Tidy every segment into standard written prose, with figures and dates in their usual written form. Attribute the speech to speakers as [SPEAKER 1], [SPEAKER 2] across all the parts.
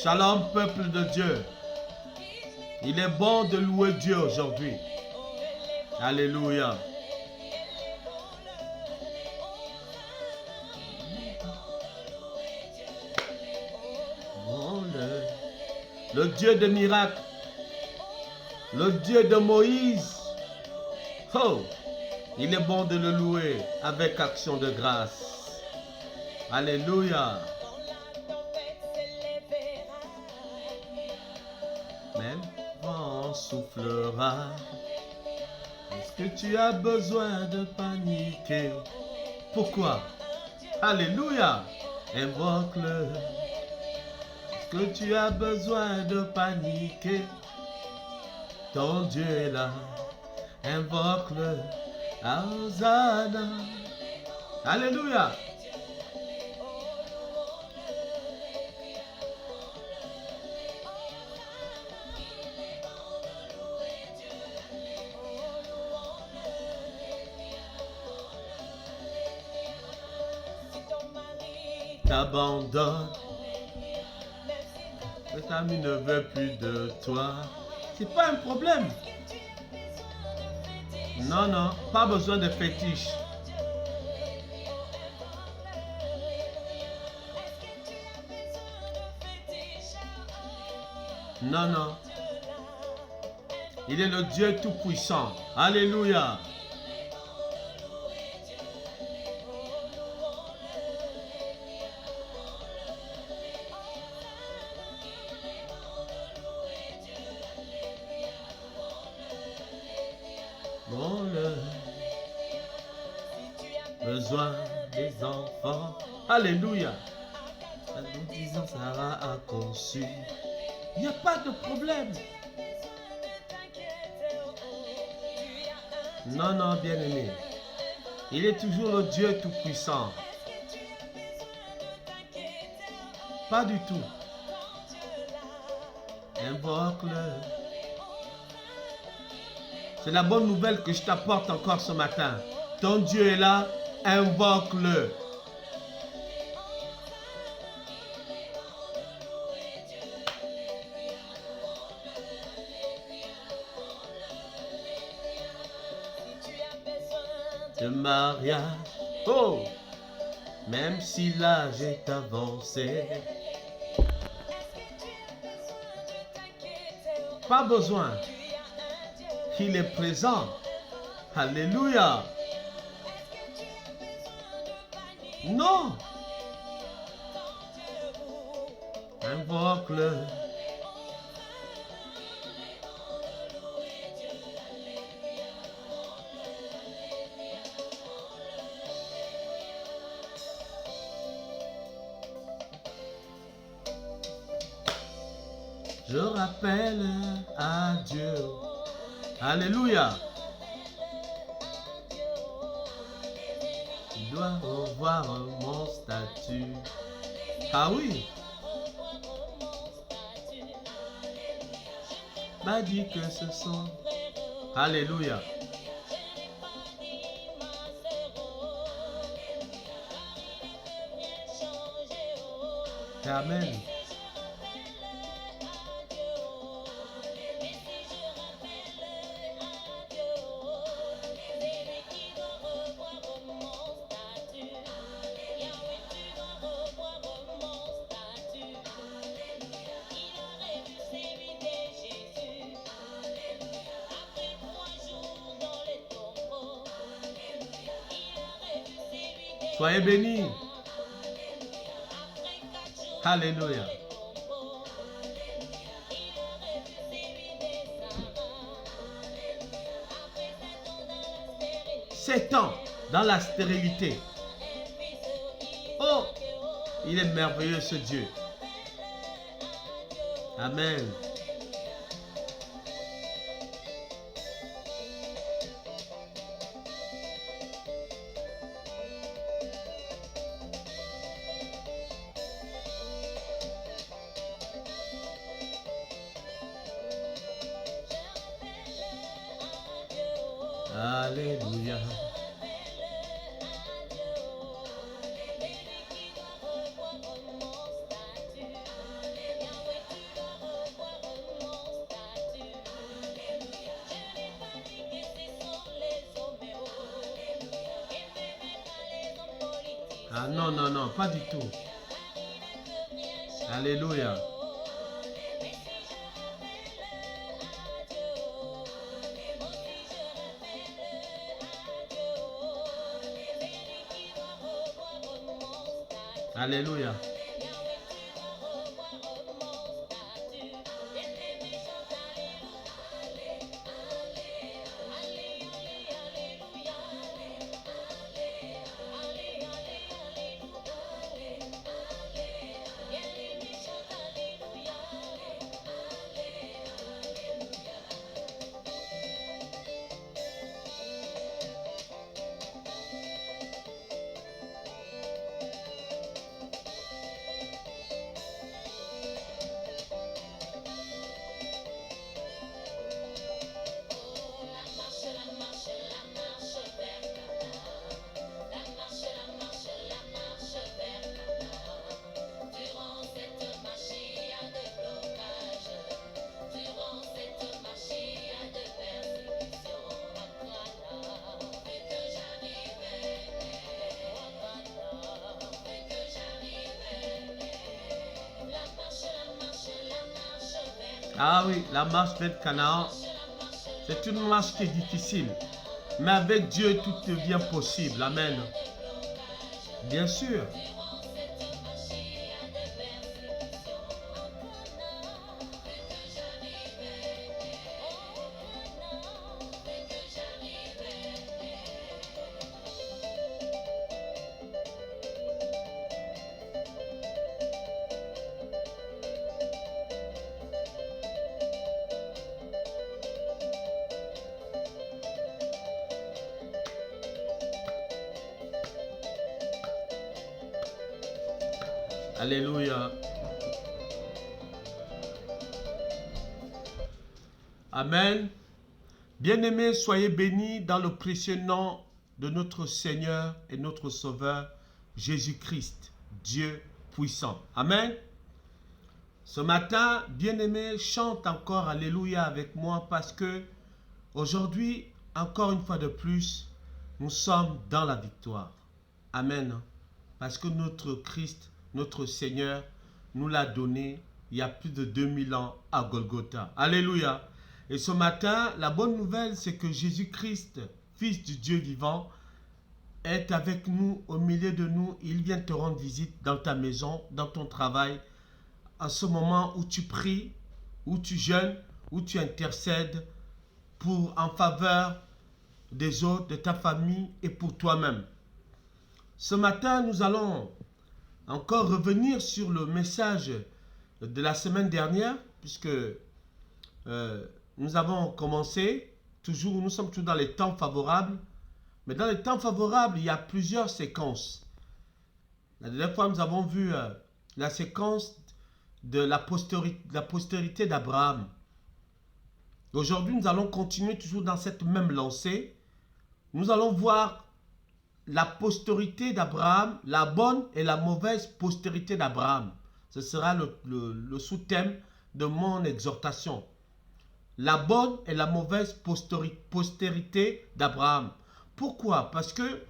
[SPEAKER 1] Shalom, peuple de Dieu. Il est bon de louer Dieu aujourd'hui. Alléluia. Le Dieu de miracles, le Dieu de Moïse. Oh, il est bon de le louer avec action de grâce. Alléluia. Même vent soufflera. Est-ce que tu as besoin de paniquer? Pourquoi? Alléluia. Invoque-le. Est-ce que tu as besoin de paniquer? Ton Dieu est là. Invoque-le. Hosanna. Alléluia. T'abandonne. Cet ami ne veut plus de toi. C'est pas un problème. Non, non, pas besoin de fétiche. Non, non. Il est le Dieu tout-puissant. Alléluia. Besoin des enfants. Alléluia. À 10 ans, Sarah a conçu. Il n'y a pas de problème. Non, non, bien-aimé. Il est toujours le Dieu tout-puissant. Pas du tout. Invoque-le. C'est la bonne nouvelle que je t'apporte encore ce matin. Ton Dieu est là, invoque-le. De mariage, oh, même si l'âge est avancé, pas besoin. Il est présent. Alléluia. Non. Invoque-le. Je rappelle à Dieu. Alléluia. Je dois revoir mon statut. Ah oui. M'a dit que ce sont. Alléluia. Amen. Soyez bénis. Alléluia. Sept ans dans la stérilité. Oh, il est merveilleux ce Dieu. Amen. Alléluia. Ah non, non, non, pas du tout. Alléluia. Alléluia. Ah oui, la marche vers Canaan, c'est une marche qui est difficile. Mais avec Dieu, tout devient possible. Amen. Bien sûr. Alléluia. Amen. Bien-aimés, soyez bénis dans le précieux nom de notre Seigneur et notre Sauveur, Jésus-Christ, Dieu puissant. Amen. Ce matin, bien-aimés, chante encore Alléluia avec moi parce que aujourd'hui, encore une fois de plus, nous sommes dans la victoire. Amen. Parce que notre Christ, notre Seigneur, nous l'a donné il y a plus de 2000 ans à Golgotha. Alléluia. Et ce matin, la bonne nouvelle, c'est que Jésus-Christ, Fils du Dieu vivant, est avec nous, au milieu de nous. Il vient te rendre visite dans ta maison, dans ton travail, en ce moment où tu pries, où tu jeûnes, où tu intercèdes en faveur des autres, de ta famille et pour toi-même. Ce matin, nous allons encore revenir sur le message de la semaine dernière, puisque nous avons commencé, nous sommes toujours dans les temps favorables, mais dans les temps favorables, il y a plusieurs séquences. La dernière fois, nous avons vu la séquence de la postérité d'Abraham. Aujourd'hui, nous allons continuer toujours dans cette même lancée. Nous allons voir la postérité d'Abraham, la bonne et la mauvaise postérité d'Abraham. Ce sera le sous-thème de mon exhortation. La bonne et la mauvaise postérité d'Abraham. Pourquoi? Parce que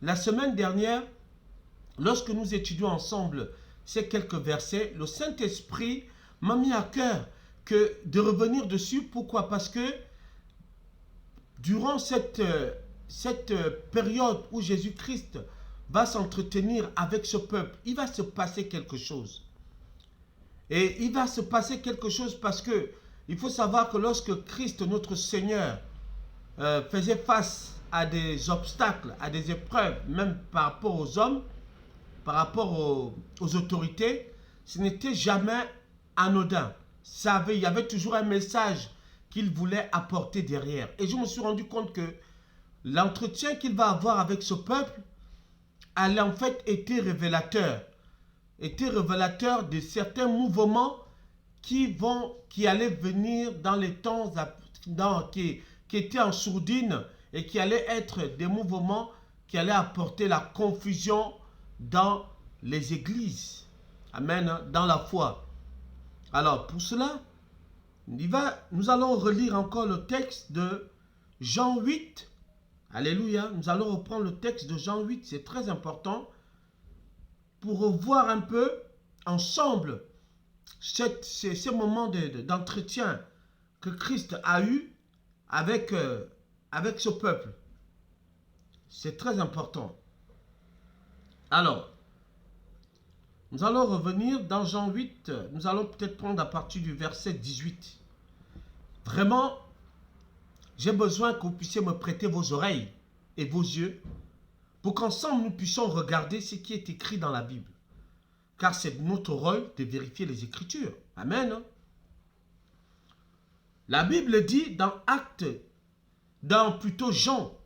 [SPEAKER 1] la semaine dernière, lorsque nous étudions ensemble ces quelques versets, le Saint-Esprit m'a mis à cœur de revenir dessus. Pourquoi? Parce que durant cette période où Jésus-Christ va s'entretenir avec ce peuple, il va se passer quelque chose. Et il va se passer quelque chose parce que il faut savoir que lorsque Christ, notre Seigneur, faisait face à des obstacles, à des épreuves, même par rapport aux hommes, par rapport aux autorités, ce n'était jamais anodin. Il y avait toujours un message qu'il voulait apporter derrière. Et je me suis rendu compte que l'entretien qu'il va avoir avec ce peuple allait en fait être révélateur de certains mouvements qui allaient venir dans les temps qui étaient en sourdine et qui allaient être des mouvements qui allaient apporter la confusion dans les églises. Amen, dans la foi. Alors, pour cela, nous allons relire encore le texte de Jean 8. Alléluia. Nous allons reprendre le texte de Jean 8, c'est très important. pour revoir un peu ensemble ces moments d'entretien que Christ a eu avec ce peuple. C'est très important. Alors, nous allons revenir dans Jean 8. Nous allons peut-être prendre à partir du verset 18. Vraiment, j'ai besoin que vous puissiez me prêter vos oreilles et vos yeux pour qu'ensemble nous puissions regarder ce qui est écrit dans la Bible. Car c'est notre rôle de vérifier les Écritures. Amen. La Bible dit dans plutôt Jean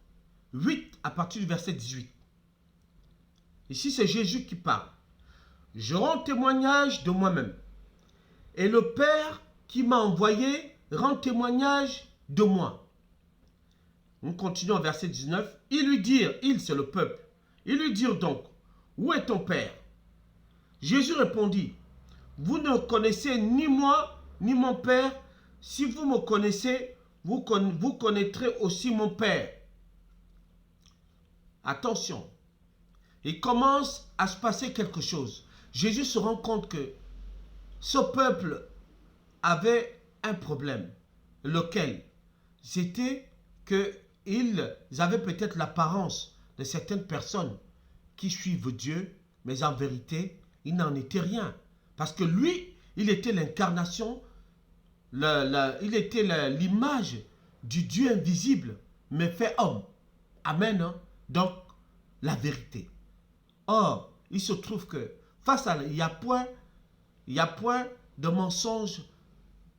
[SPEAKER 1] 8 à partir du verset 18. Ici c'est Jésus qui parle. Je rends témoignage de moi-même. Et le Père qui m'a envoyé rend témoignage de moi. Nous continuons au verset 19. Ils lui dirent, il c'est le peuple, ils lui dirent donc, où est ton Père? Jésus répondit, vous ne connaissez ni moi ni mon Père. Si vous me connaissez, vous connaîtrez aussi mon Père. Attention, il commence à se passer quelque chose. Jésus se rend compte que ce peuple avait un problème. Lequel? C'était qu'ils avaient peut-être l'apparence de certaines personnes qui suivent Dieu, mais en vérité, il n'en était rien. Parce que lui, il était l'incarnation, il était l'image du Dieu invisible, mais fait homme. Amen. Hein? Donc, la vérité. Or, il se trouve que face à il n'y a point de mensonge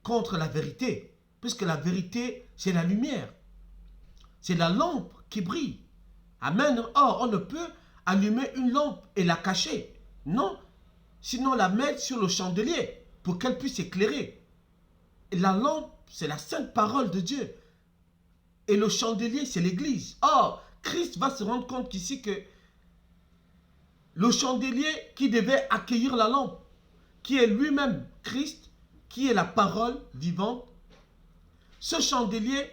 [SPEAKER 1] contre la vérité, puisque la vérité, c'est la lumière. C'est la lampe qui brille. Amen. Or, on ne peut allumer une lampe et la cacher. Non. Sinon, la mettre sur le chandelier pour qu'elle puisse éclairer. Et la lampe, c'est la sainte parole de Dieu. Et le chandelier, c'est l'Église. Or, Christ va se rendre compte ici que le chandelier qui devait accueillir la lampe, qui est lui-même Christ, qui est la parole vivante, ce chandelier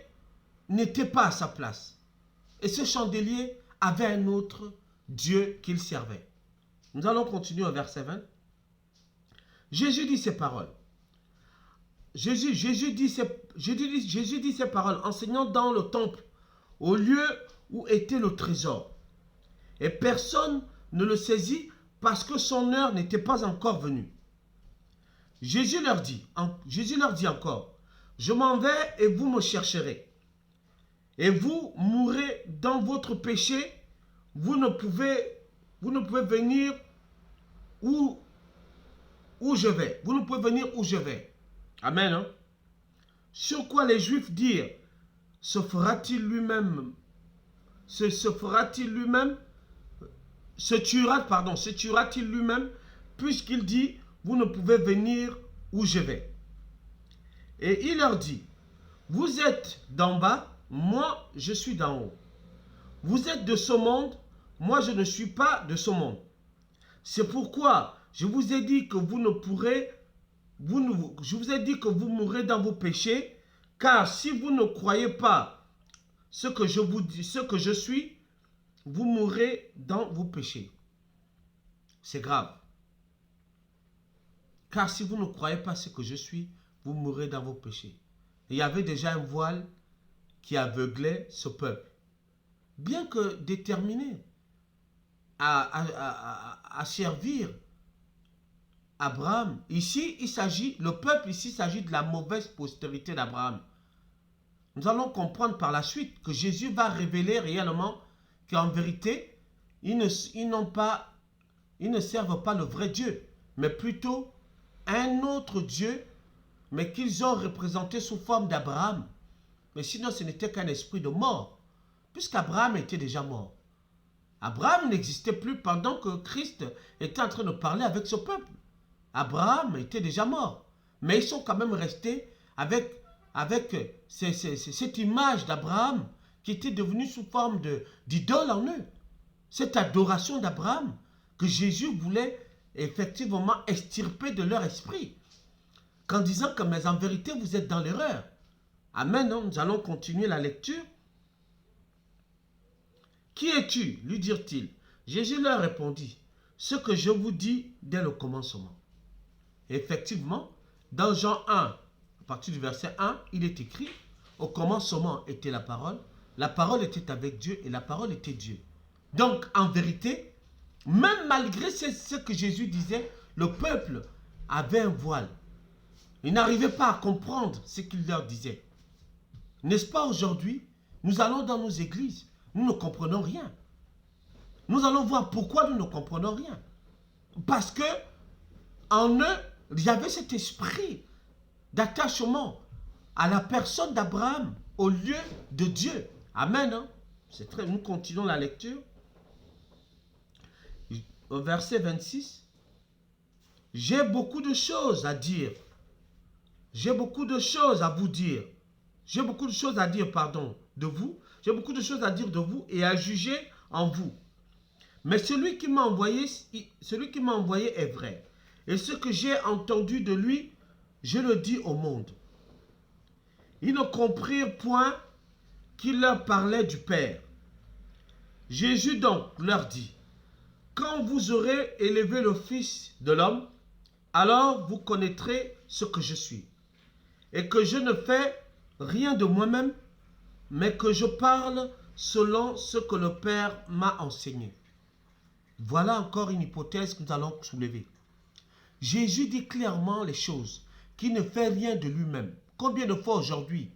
[SPEAKER 1] n'était pas à sa place. Et ce chandelier avait un autre Dieu qu'il servait. Nous allons continuer au verset 20. Jésus dit ces paroles. Jésus dit ces paroles enseignant dans le temple, au lieu où était le trésor. Et personne ne le saisit parce que son heure n'était pas encore venue. Jésus leur dit encore, je m'en vais et vous me chercherez. Et vous mourrez dans votre péché, vous ne pouvez venir où je vais. Vous ne pouvez venir où je vais. Amen. Hein? Sur quoi les Juifs dirent, se tuera-t-il lui-même, puisqu'il dit, vous ne pouvez venir où je vais. Et il leur dit, vous êtes d'en bas, moi je suis d'en haut. Vous êtes de ce monde, moi je ne suis pas de ce monde. C'est pourquoi je vous ai dit que vous mourrez dans vos péchés, car si vous ne croyez pas ce que je vous dis, ce que je suis, vous mourrez dans vos péchés. C'est grave. Car si vous ne croyez pas ce que je suis, vous mourrez dans vos péchés. Et il y avait déjà un voile qui aveuglait ce peuple. Bien que déterminé à servir Abraham, ici, le peuple ici s'agit de la mauvaise postérité d'Abraham. Nous allons comprendre par la suite que Jésus va révéler réellement qu'en vérité, ils ne servent pas le vrai Dieu, mais plutôt un autre Dieu, mais qu'ils ont représenté sous forme d'Abraham. Mais sinon, ce n'était qu'un esprit de mort, puisqu'Abraham était déjà mort. Abraham n'existait plus pendant que Christ était en train de parler avec ce peuple. Abraham était déjà mort. Mais ils sont quand même restés avec cette image d'Abraham qui était devenue sous forme d'idole en eux. Cette adoration d'Abraham que Jésus voulait effectivement extirper de leur esprit. Qu'en disant que, mais en vérité, vous êtes dans l'erreur. Amen. Nous allons continuer la lecture. Qui es-tu? Lui dirent-ils. Jésus leur répondit. ce que je vous dis dès le commencement. Et effectivement, dans Jean 1, à partir du verset 1, il est écrit, au commencement était la parole était avec Dieu et la parole était Dieu. Donc, en vérité, même malgré ce que Jésus disait, le peuple avait un voile. Ils n'arrivaient pas à comprendre ce qu'il leur disait. N'est-ce pas aujourd'hui? Nous allons dans nos églises, nous ne comprenons rien. Nous allons voir pourquoi nous ne comprenons rien. Parce que en eux, il y avait cet esprit d'attachement à la personne d'Abraham au lieu de Dieu. Amen. Hein? C'est très. Nous continuons la lecture. Au verset 26. J'ai beaucoup de choses à dire. J'ai beaucoup de choses à vous dire. J'ai beaucoup de choses à dire, de vous. J'ai beaucoup de choses à dire de vous et à juger en vous. Mais celui qui m'a envoyé est vrai. Et ce que j'ai entendu de lui, je le dis au monde. Ils ne comprirent point qu'il leur parlait du Père. Jésus donc leur dit, quand vous aurez élevé le Fils de l'homme, alors vous connaîtrez ce que je suis. Et que je ne fais rien de moi-même, mais que je parle selon ce que le Père m'a enseigné. Voilà encore une hypothèse que nous allons soulever. Jésus dit clairement les choses, qu'il ne fait rien de lui-même. Combien de fois aujourd'hui,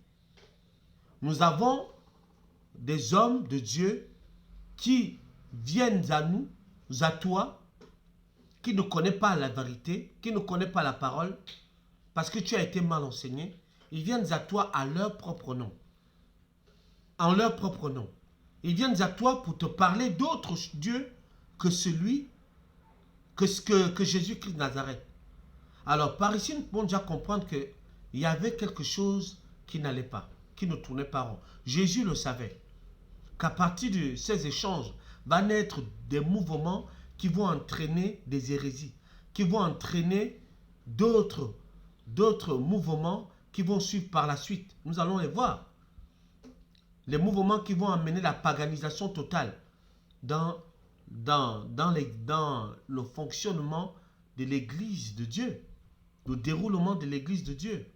[SPEAKER 1] nous avons des hommes de Dieu qui viennent à nous, à toi, qui ne connaissent pas la vérité, qui ne connaissent pas la parole, parce que tu as été mal enseigné, ils viennent à toi à leur propre nom. En leur propre nom. Ils viennent à toi pour te parler d'autre Dieu que celui, que Jésus-Christ de Nazareth. Alors, par ici, nous pouvons déjà comprendre qu'il y avait quelque chose qui n'allait pas, qui ne tournait pas rond. Jésus le savait, qu'à partir de ces échanges, va naître des mouvements qui vont entraîner des hérésies, qui vont entraîner d'autres mouvements qui vont suivre par la suite. Nous allons les voir. Les mouvements qui vont amener la paganisation totale dans le fonctionnement de l'Église de Dieu, le déroulement de l'Église de Dieu.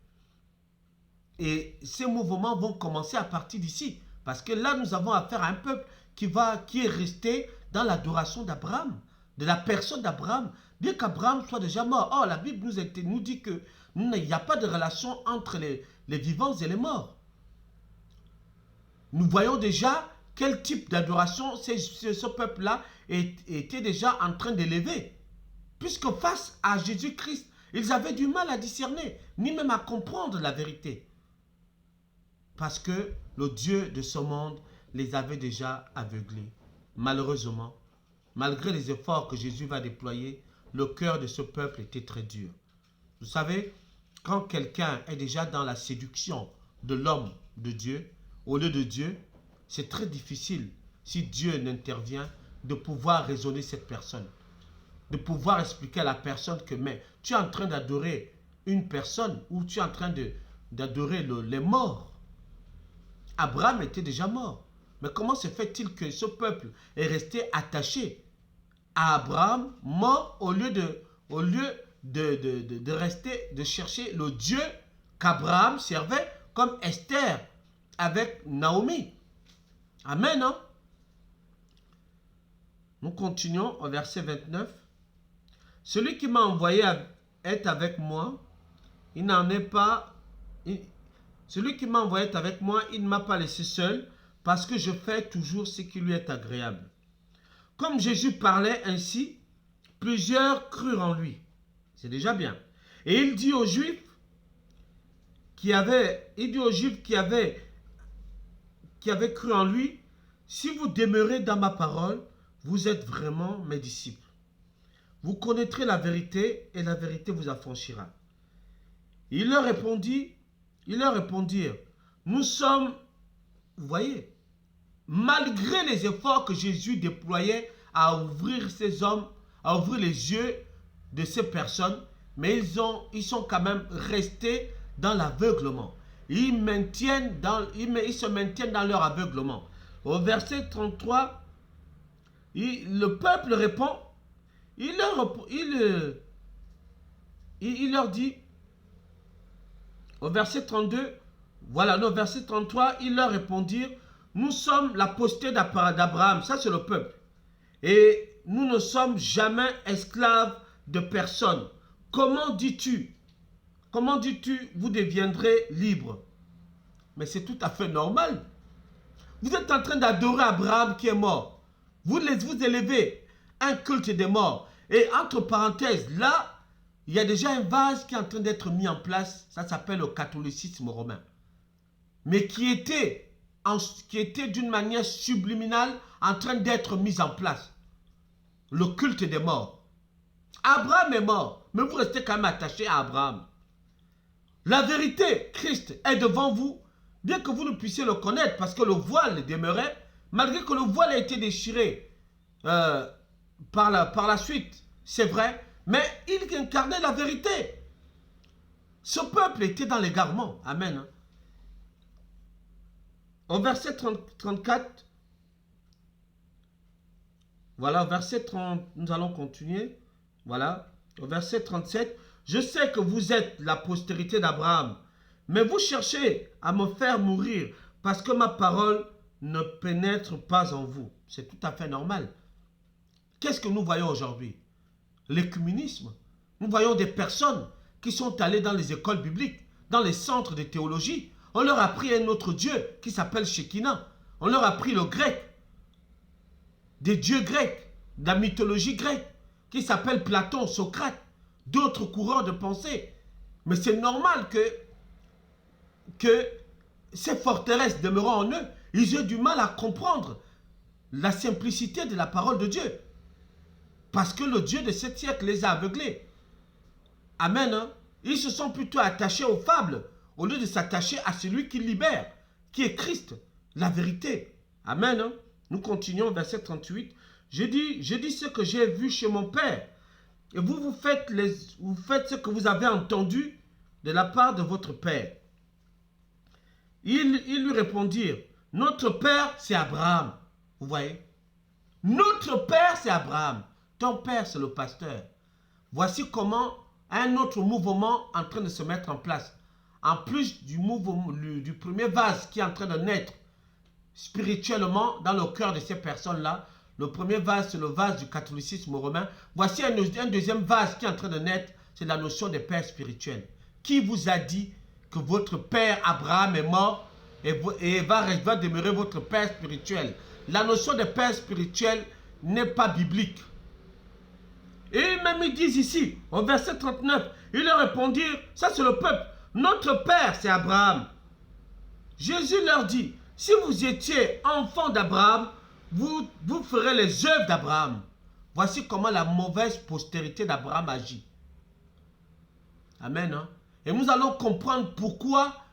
[SPEAKER 1] Et ces mouvements vont commencer à partir d'ici. Parce que là, nous avons affaire à un peuple qui est resté dans l'adoration d'Abraham, de la personne d'Abraham, bien qu'Abraham soit déjà mort. Or, la Bible nous dit qu'il n'y a pas de relation entre les vivants et les morts. Nous voyons déjà quel type d'adoration ce peuple-là était déjà en train d'élever. Puisque face à Jésus-Christ, ils avaient du mal à discerner, ni même à comprendre la vérité. Parce que le Dieu de ce monde les avait déjà aveuglés. Malheureusement, malgré les efforts que Jésus va déployer, le cœur de ce peuple était très dur. Vous savez, quand quelqu'un est déjà dans la séduction de l'homme de Dieu, au lieu de Dieu, c'est très difficile, si Dieu n'intervient, de pouvoir raisonner cette personne. De pouvoir expliquer à la personne que mais tu es en train d'adorer une personne ou tu es en train d'adorer les morts. Abraham était déjà mort. Mais comment se fait-il que ce peuple est resté attaché à Abraham mort au lieu de rester, de chercher le Dieu qu'Abraham servait comme Esther avec Naomi. Amen, hein? Nous continuons au verset 29. Celui qui m'a envoyé est avec moi. Il n'en est pas... Celui qui m'a envoyé est avec moi, il ne m'a pas laissé seul, parce que je fais toujours ce qui lui est agréable. Comme Jésus parlait ainsi, plusieurs crurent en lui. C'est déjà bien. Et il dit aux Juifs qui avaient cru en lui, si vous demeurez dans ma parole, vous êtes vraiment mes disciples. Vous connaîtrez la vérité et la vérité vous affranchira. Ils leur répondirent, nous sommes, vous voyez, malgré les efforts que Jésus déployait à ouvrir ces hommes, à ouvrir les yeux de ces personnes, mais ils sont quand même restés dans l'aveuglement. Ils se maintiennent dans leur aveuglement. Au verset 33, le peuple répond, il leur dit, au verset 32, voilà, non, verset 33, ils leur répondirent, nous sommes la postérité d'Abraham, ça c'est le peuple, et nous ne sommes jamais esclaves de personne. Comment dis-tu, vous deviendrez libres? Mais c'est tout à fait normal. Vous êtes en train d'adorer Abraham qui est mort. Vous élevez un culte des morts. Et entre parenthèses, là, il y a déjà un vase qui est en train d'être mis en place. Ça s'appelle le catholicisme romain. Mais qui était d'une manière subliminale en train d'être mis en place. Le culte des morts. Abraham est mort, mais vous restez quand même attaché à Abraham. La vérité, Christ est devant vous, bien que vous ne puissiez le connaître, parce que le voile demeurait, malgré que le voile a été déchiré par la suite, c'est vrai, mais il incarnait la vérité. Ce peuple était dans l'égarement. Amen. Au verset 34, voilà, au verset 30, nous allons continuer. Voilà, au verset 37, je sais que vous êtes la postérité d'Abraham, mais vous cherchez à me faire mourir parce que ma parole ne pénètre pas en vous. C'est tout à fait normal. Qu'est-ce que nous voyons aujourd'hui? L'écuménisme. Nous voyons des personnes qui sont allées dans les écoles bibliques, dans les centres de théologie. On leur a appris un autre Dieu qui s'appelle Shekinah. On leur a appris le grec, des dieux grecs, de la mythologie grecque, qui s'appelle Platon, Socrate, d'autres courants de pensée. Mais c'est normal que ces forteresses demeurant en eux, ils aient du mal à comprendre la simplicité de la parole de Dieu. Parce que le Dieu de ce siècle les a aveuglés. Amen. Hein? Ils se sont plutôt attachés aux fables, au lieu de s'attacher à celui qui libère, qui est Christ, la vérité. Amen. Hein? Nous continuons, verset 38. J'ai dit ce que j'ai vu chez mon Père. Et vous faites ce que vous avez entendu de la part de votre Père. Ils lui répondirent, notre Père, c'est Abraham. Vous voyez? Notre Père, c'est Abraham. Ton Père, c'est le pasteur. Voici comment un autre mouvement est en train de se mettre en place. En plus du premier vase qui est en train de naître spirituellement dans le cœur de ces personnes-là, le premier vase, c'est le vase du catholicisme romain. Voici un deuxième vase qui est en train de naître, c'est la notion de père spirituel. Qui vous a dit que votre père Abraham est mort et va demeurer votre père spirituel? La notion de père spirituel n'est pas biblique. Et même ils disent ici, au verset 39, ils leur répondirent, ça c'est le peuple, notre père c'est Abraham. Jésus leur dit, si vous étiez enfant d'Abraham, vous ferez les œuvres d'Abraham. Voici comment la mauvaise postérité d'Abraham agit. Amen. Hein? Et nous allons comprendre pourquoi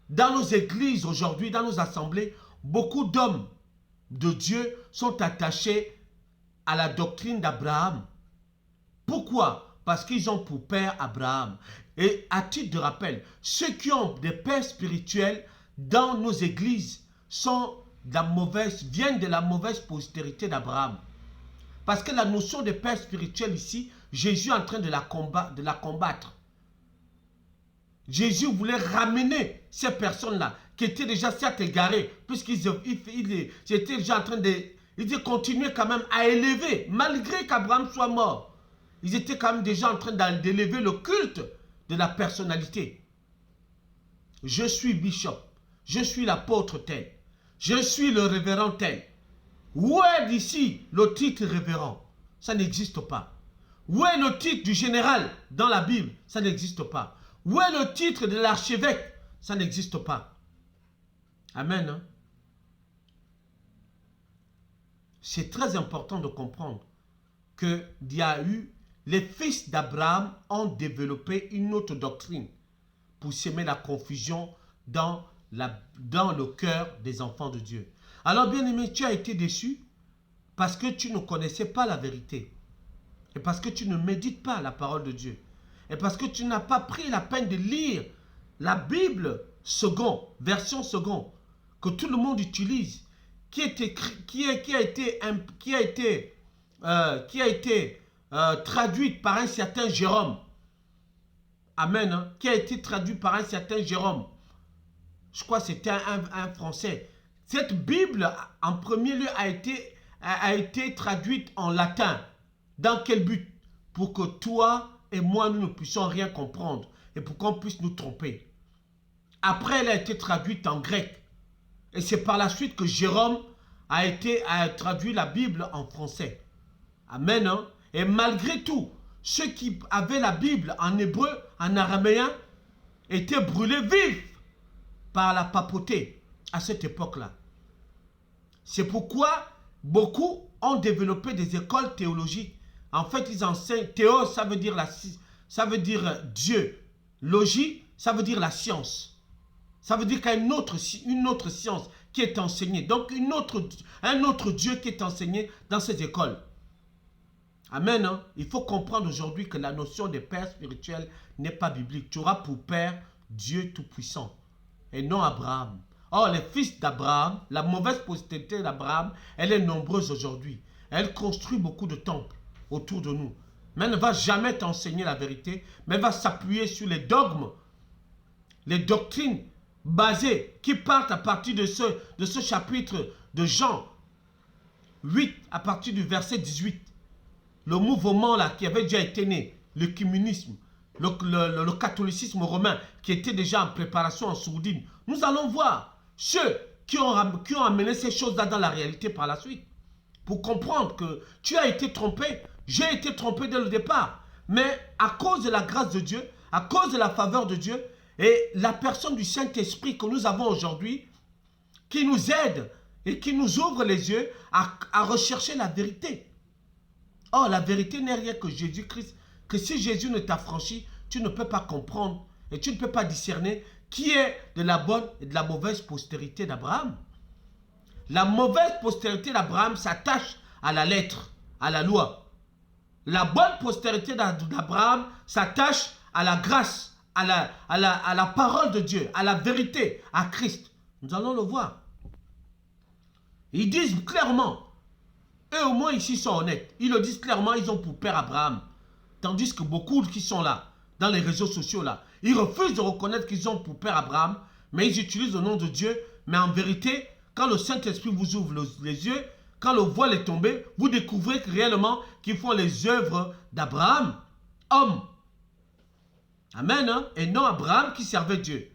[SPEAKER 1] dans nos églises aujourd'hui, dans nos assemblées, beaucoup d'hommes de Dieu sont attachés à la doctrine d'Abraham. Pourquoi? Parce qu'ils ont pour père Abraham. Et à titre de rappel, ceux qui ont des pères spirituels dans nos églises viennent de la mauvaise postérité d'Abraham. Parce que la notion de père spirituel ici, Jésus est en train de la combattre. Jésus voulait ramener ces personnes-là, qui étaient déjà certes égarées, puisqu'ils étaient déjà en train de continuer quand même à élever, malgré qu'Abraham soit mort. Ils étaient quand même déjà en train d'élever le culte de la personnalité. Je suis bishop, je suis l'apôtre tel, je suis le révérend tel. Où est ici le titre révérend? Ça n'existe pas. Où est le titre du général dans la Bible? Ça n'existe pas. Où est le titre de l'archevêque? Ça n'existe pas. Amen. Hein? C'est très important de comprendre qu'il y a eu, les fils d'Abraham ont développé une autre doctrine pour semer la confusion dans le cœur des enfants de Dieu. Alors bien aimé, tu as été déçu parce que tu ne connaissais pas la vérité. Et parce que tu ne médites pas la parole de Dieu. Et parce que tu n'as pas pris la peine de lire la Bible version seconde, que tout le monde utilise, qui a été traduite par un certain Jérôme. Amen. Hein, qui a été traduite par un certain Jérôme. Je crois que c'était un Français. Cette Bible, en premier lieu, a été traduite en latin. Dans quel but? Pour que toi et moi, nous ne puissions rien comprendre. Et pour qu'on puisse nous tromper. Après, elle a été traduite en grec. Et c'est par la suite que Jérôme a traduit la Bible en français. Amen. Hein? Et malgré tout, ceux qui avaient la Bible en hébreu, en araméen, étaient brûlés vifs par la papauté à cette époque-là. C'est pourquoi beaucoup ont développé des écoles théologiques. En fait, ils enseignent. Théo, ça veut dire Dieu. Logie, ça veut dire la science. Ça veut dire qu'il y a une autre science qui est enseignée. Donc, un autre Dieu qui est enseigné dans ces écoles. Amen. Hein? Il faut comprendre aujourd'hui que la notion de père spirituel n'est pas biblique. Tu auras pour père Dieu Tout-Puissant et non Abraham. Or, les fils d'Abraham, la mauvaise postérité d'Abraham, elle est nombreuse aujourd'hui. Elle construit beaucoup de temples autour de nous. Mais elle ne va jamais t'enseigner la vérité, mais elle va s'appuyer sur les dogmes, les doctrines basées qui partent à partir de ce chapitre de Jean 8, à partir du verset 18. Le mouvement là qui avait déjà été né, le communisme, le catholicisme romain qui était déjà en préparation en sourdine. Nous allons voir ceux qui ont amené ces choses-là dans la réalité par la suite. Pour comprendre que tu as été trompé, j'ai été trompé dès le départ. Mais à cause de la grâce de Dieu, à cause de la faveur de Dieu et la personne du Saint-Esprit que nous avons aujourd'hui, qui nous aide et qui nous ouvre les yeux à rechercher la vérité. Or, la vérité n'est rien que Jésus-Christ. Que si Jésus ne t'a franchi, tu ne peux pas comprendre et tu ne peux pas discerner qui est de la bonne et de la mauvaise postérité d'Abraham. La mauvaise postérité d'Abraham s'attache à la lettre, à la loi. La bonne postérité d'Abraham s'attache à la grâce, à la parole de Dieu, à la vérité, à Christ. Nous allons le voir. Ils disent clairement, eux au moins ici sont honnêtes. Ils le disent clairement, ils ont pour père Abraham. Tandis que beaucoup qui sont là, dans les réseaux sociaux là, ils refusent de reconnaître qu'ils ont pour père Abraham, mais ils utilisent le nom de Dieu. Mais en vérité, quand le Saint-Esprit vous ouvre les yeux, quand le voile est tombé, vous découvrez réellement qu'ils font les œuvres d'Abraham, homme. Amen, hein? Et non Abraham qui servait Dieu.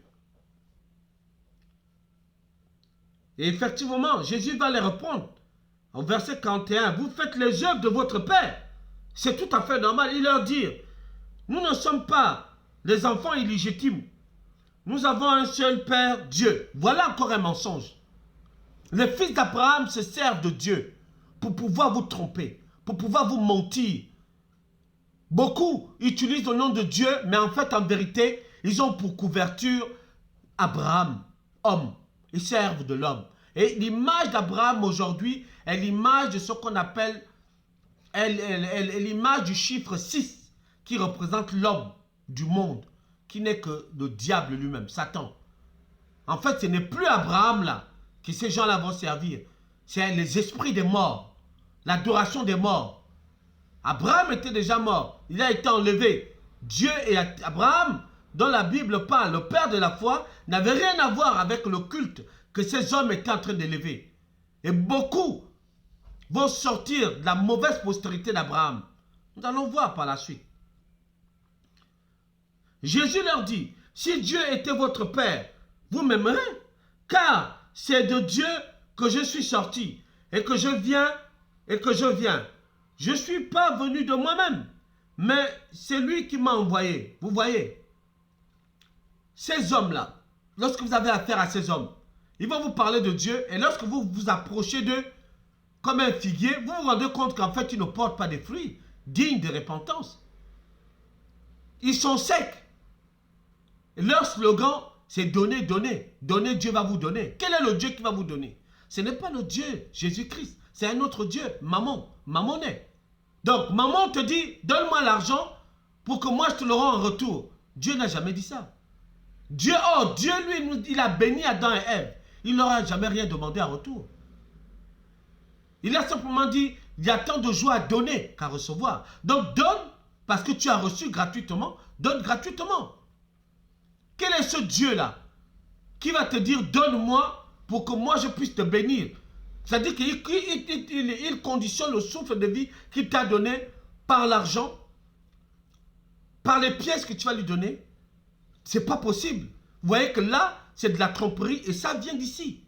[SPEAKER 1] Et effectivement, Jésus va les répondre. Au verset 41, vous faites les œuvres de votre Père. C'est tout à fait normal. Il leur dit, nous ne sommes pas les enfants illégitimes. Nous avons un seul Père, Dieu. Voilà encore un mensonge. Les fils d'Abraham se servent de Dieu pour pouvoir vous tromper, pour pouvoir vous mentir. Beaucoup utilisent le nom de Dieu, mais en fait, en vérité, ils ont pour couverture Abraham, homme. Ils servent de l'homme. Et l'image d'Abraham aujourd'hui est l'image de ce qu'on appelle l'image du chiffre 6 qui représente l'homme du monde, qui n'est que le diable lui-même, Satan. En fait, ce n'est plus Abraham là que ces gens-là vont servir. C'est les esprits des morts, l'adoration des morts. Abraham était déjà mort, il a été enlevé. Dieu et Abraham, dont la Bible parle, le père de la foi, n'avait rien à voir avec le culte que ces hommes étaient en train d'élever. Et beaucoup vont sortir de la mauvaise postérité d'Abraham. Nous allons voir par la suite. Jésus leur dit, si Dieu était votre Père, vous m'aimerez, car c'est de Dieu que je suis sorti et que je viens. Je ne suis pas venu de moi-même, mais c'est lui qui m'a envoyé. Vous voyez, ces hommes-là, lorsque vous avez affaire à ces hommes, ils vont vous parler de Dieu et lorsque vous vous approchez d'eux comme un figuier, vous vous rendez compte qu'en fait, ils ne portent pas des fruits dignes de repentance. Ils sont secs. Et leur slogan, c'est donner, donner. Donner, Dieu va vous donner. Quel est le Dieu qui va vous donner? Ce n'est pas le Dieu, Jésus-Christ. C'est un autre Dieu, Mammon. Mammonais. Donc, Mammon te dit, donne-moi l'argent pour que moi je te le rende en retour. Dieu n'a jamais dit ça. Dieu, lui, il a béni Adam et Ève. Il ne leur a jamais rien demandé en retour. Il a simplement dit, Il y a tant de joie à donner qu'à recevoir. Donc donne, parce que tu as reçu gratuitement, donne gratuitement. Quel est ce Dieu-là qui va te dire, donne-moi pour que moi je puisse te bénir? C'est-à-dire qu'il conditionne le souffle de vie qu'il t'a donné par l'argent, par les pièces que tu vas lui donner. C'est pas possible. Vous voyez que là, c'est de la tromperie et ça vient d'ici.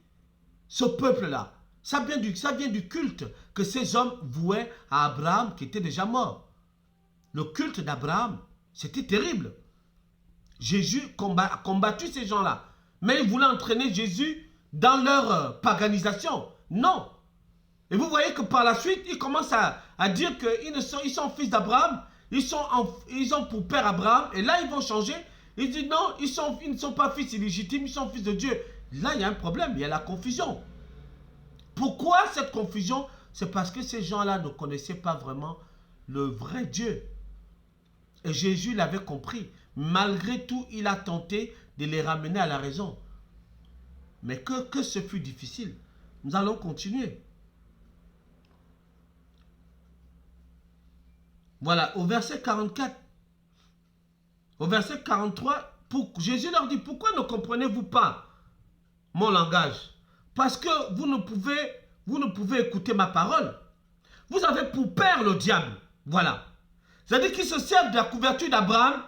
[SPEAKER 1] Ce peuple-là, ça vient du culte que ces hommes vouaient à Abraham qui était déjà mort. Le culte d'Abraham, c'était terrible. Jésus a combattu ces gens-là. Mais ils voulaient entraîner Jésus dans leur paganisation. Non. Et vous voyez que par la suite, ils commencent à dire qu'ils sont fils d'Abraham. Ils ont pour père Abraham. Et là, ils vont changer. Ils disent non, ils ne sont pas fils illégitimes, ils sont fils de Dieu. Là, il y a un problème, il y a la confusion. Pourquoi cette confusion? C'est parce que ces gens-là ne connaissaient pas vraiment le vrai Dieu. Et Jésus l'avait compris. Malgré tout, il a tenté de les ramener à la raison. Mais que ce fut difficile. Nous allons continuer. Voilà, au verset 44. Au verset 43, Jésus leur dit, pourquoi ne comprenez-vous pas mon langage? Parce que vous ne pouvez écouter ma parole. Vous avez pour père le diable. Voilà. C'est-à-dire qu'ils se servent de la couverture d'Abraham,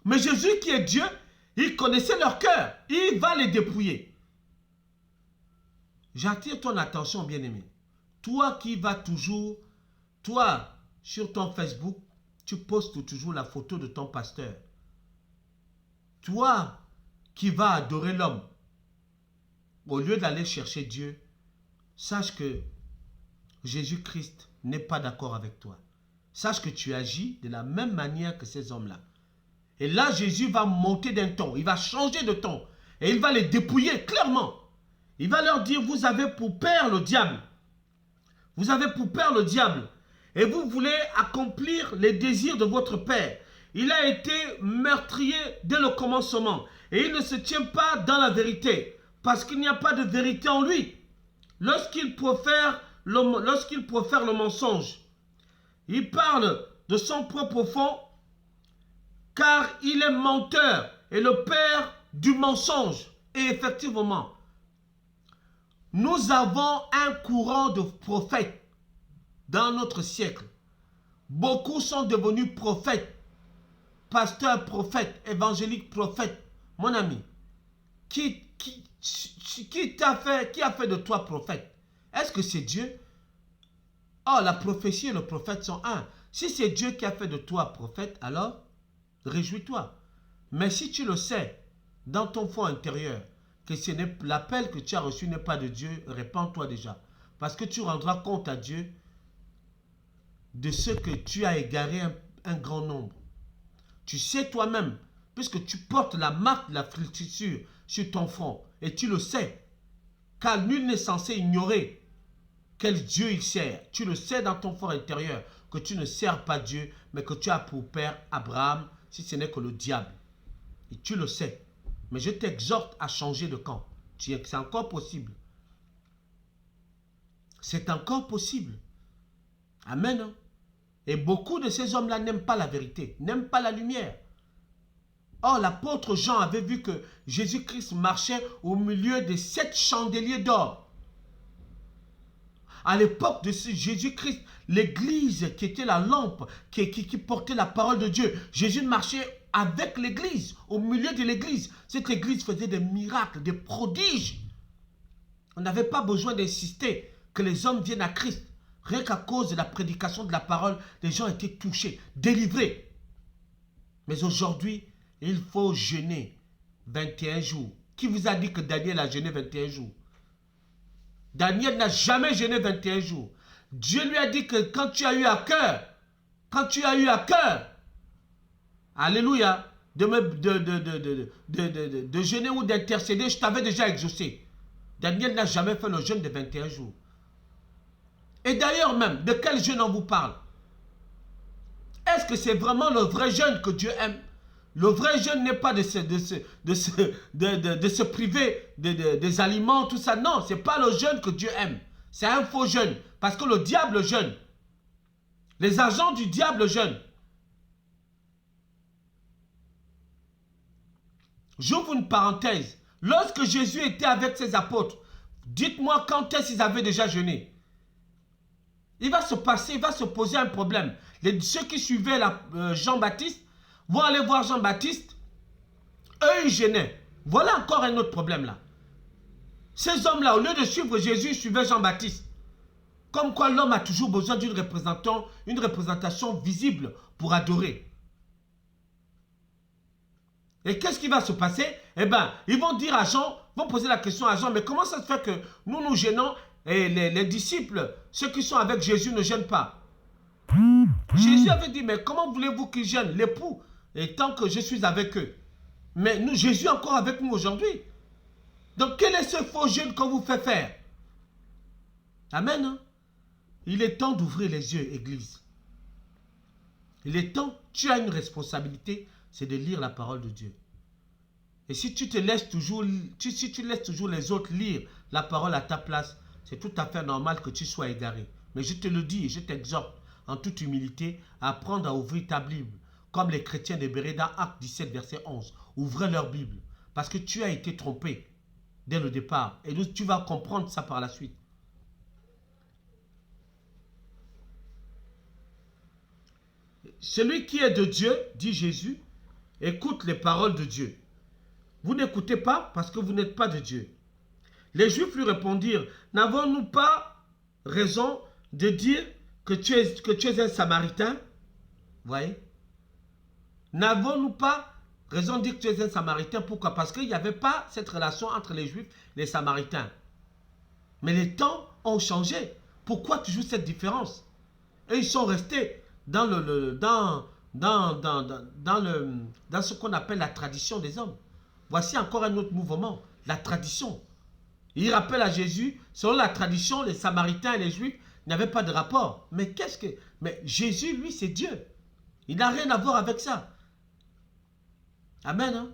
[SPEAKER 1] mais Jésus qui est Dieu, il connaissait leur cœur. Il va les dépouiller. J'attire ton attention, bien-aimé. Toi qui vas toujours, toi, sur ton Facebook, tu postes toujours la photo de ton pasteur. Toi qui vas adorer l'homme, au lieu d'aller chercher Dieu, sache que Jésus-Christ n'est pas d'accord avec toi. Sache que tu agis de la même manière que ces hommes-là. Et là, Jésus va monter d'un ton, il va changer de ton, et il va les dépouiller clairement. Il va leur dire, vous avez pour père le diable. Vous avez pour père le diable. Et vous voulez accomplir les désirs de votre père. Il a été meurtrier dès le commencement. Et il ne se tient pas dans la vérité. Parce qu'il n'y a pas de vérité en lui. Lorsqu'il profère le mensonge, il parle de son propre fond, car il est menteur et le père du mensonge. Et effectivement, nous avons un courant de prophètes dans notre siècle. Beaucoup sont devenus prophètes. Pasteur, prophète, évangélique, prophète. Mon ami, qui a fait de toi prophète? Est-ce que c'est Dieu? Oh, la prophétie et le prophète sont un. Si c'est Dieu qui a fait de toi prophète, alors réjouis-toi. Mais si tu le sais, dans ton fond intérieur, que l'appel que tu as reçu n'est pas de Dieu, répands-toi déjà. Parce que tu rendras compte à Dieu de ce que tu as égaré un grand nombre. Tu sais toi-même, puisque tu portes la marque de la flétrissure sur ton front, et tu le sais, car nul n'est censé ignorer quel Dieu il sert. Tu le sais dans ton fort intérieur, que tu ne sers pas Dieu, mais que tu as pour père Abraham, si ce n'est que le diable. Et tu le sais. Mais je t'exhorte à changer de camp. C'est encore possible. C'est encore possible. Amen. Et beaucoup de ces hommes-là n'aiment pas la vérité, n'aiment pas la lumière. Or, l'apôtre Jean avait vu que Jésus-Christ marchait au milieu des 7 chandeliers d'or. À l'époque de Jésus-Christ, l'église qui était la lampe, qui portait la parole de Dieu, Jésus marchait avec l'église, au milieu de l'église. Cette église faisait des miracles, des prodiges. On n'avait pas besoin d'insister que les hommes viennent à Christ. Rien qu'à cause de la prédication de la parole, les gens étaient touchés, délivrés. Mais aujourd'hui, il faut jeûner 21 jours. Qui vous a dit que Daniel a jeûné 21 jours? Daniel n'a jamais jeûné 21 jours. Dieu lui a dit que quand tu as eu à cœur, alléluia, de jeûner ou d'intercéder, je t'avais déjà exaucé. Daniel n'a jamais fait le jeûne de 21 jours. Et d'ailleurs même, de quel jeûne on vous parle? Est-ce que c'est vraiment le vrai jeûne que Dieu aime? Le vrai jeûne n'est pas de se priver des aliments, tout ça. Non, ce n'est pas le jeûne que Dieu aime. C'est un faux jeûne. Parce que le diable jeûne. Les agents du diable jeûnent. J'ouvre une parenthèse. Lorsque Jésus était avec ses apôtres, dites-moi quand est-ce qu'ils avaient déjà jeûné. Il va se poser un problème. Ceux qui suivaient Jean-Baptiste vont aller voir Jean-Baptiste. Eux, ils jeûnaient. Voilà encore un autre problème là. Ces hommes-là, au lieu de suivre Jésus, ils suivaient Jean-Baptiste. Comme quoi l'homme a toujours besoin d'une représentation visible pour adorer. Et qu'est-ce qui va se passer? Eh bien, ils vont dire à Jean, vont poser la question à Jean, mais comment ça se fait que nous gênons et les disciples, ceux qui sont avec Jésus, ne gênent pas? Jésus avait dit, mais comment voulez-vous qu'ils gênent l'époux, et tant que je suis avec eux? Mais nous, Jésus est encore avec nous aujourd'hui. Donc, quel est ce faux jeûne qu'on vous fait faire? Amen. Hein? Il est temps d'ouvrir les yeux, Église. Il est temps, tu as une responsabilité, c'est de lire la parole de Dieu. Et si tu laisses toujours les autres lire la parole à ta place, c'est tout à fait normal que tu sois égaré. Mais je te le dis et je t'exhorte en toute humilité à apprendre à ouvrir ta Bible. Comme les chrétiens de Béret dans Actes 17, verset 11. Ouvrez leur Bible. Parce que tu as été trompé dès le départ. Et donc, tu vas comprendre ça par la suite. Celui qui est de Dieu, dit Jésus, écoute les paroles de Dieu. Vous n'écoutez pas parce que vous n'êtes pas de Dieu. Les Juifs lui répondirent, n'avons-nous pas raison de dire que tu es un Samaritain? Voyez? N'avons-nous pas raison de dire que tu es un Samaritain? Pourquoi? Parce qu'il n'y avait pas cette relation entre les Juifs et les Samaritains. Mais les temps ont changé. Pourquoi toujours cette différence? Et ils sont restés dans ce qu'on appelle la tradition des hommes. Voici encore un autre mouvement, la tradition. Il rappelle à Jésus, selon la tradition, les Samaritains et les Juifs n'avaient pas de rapport. Mais mais Jésus, lui, c'est Dieu. Il n'a rien à voir avec ça. Amen. Hein?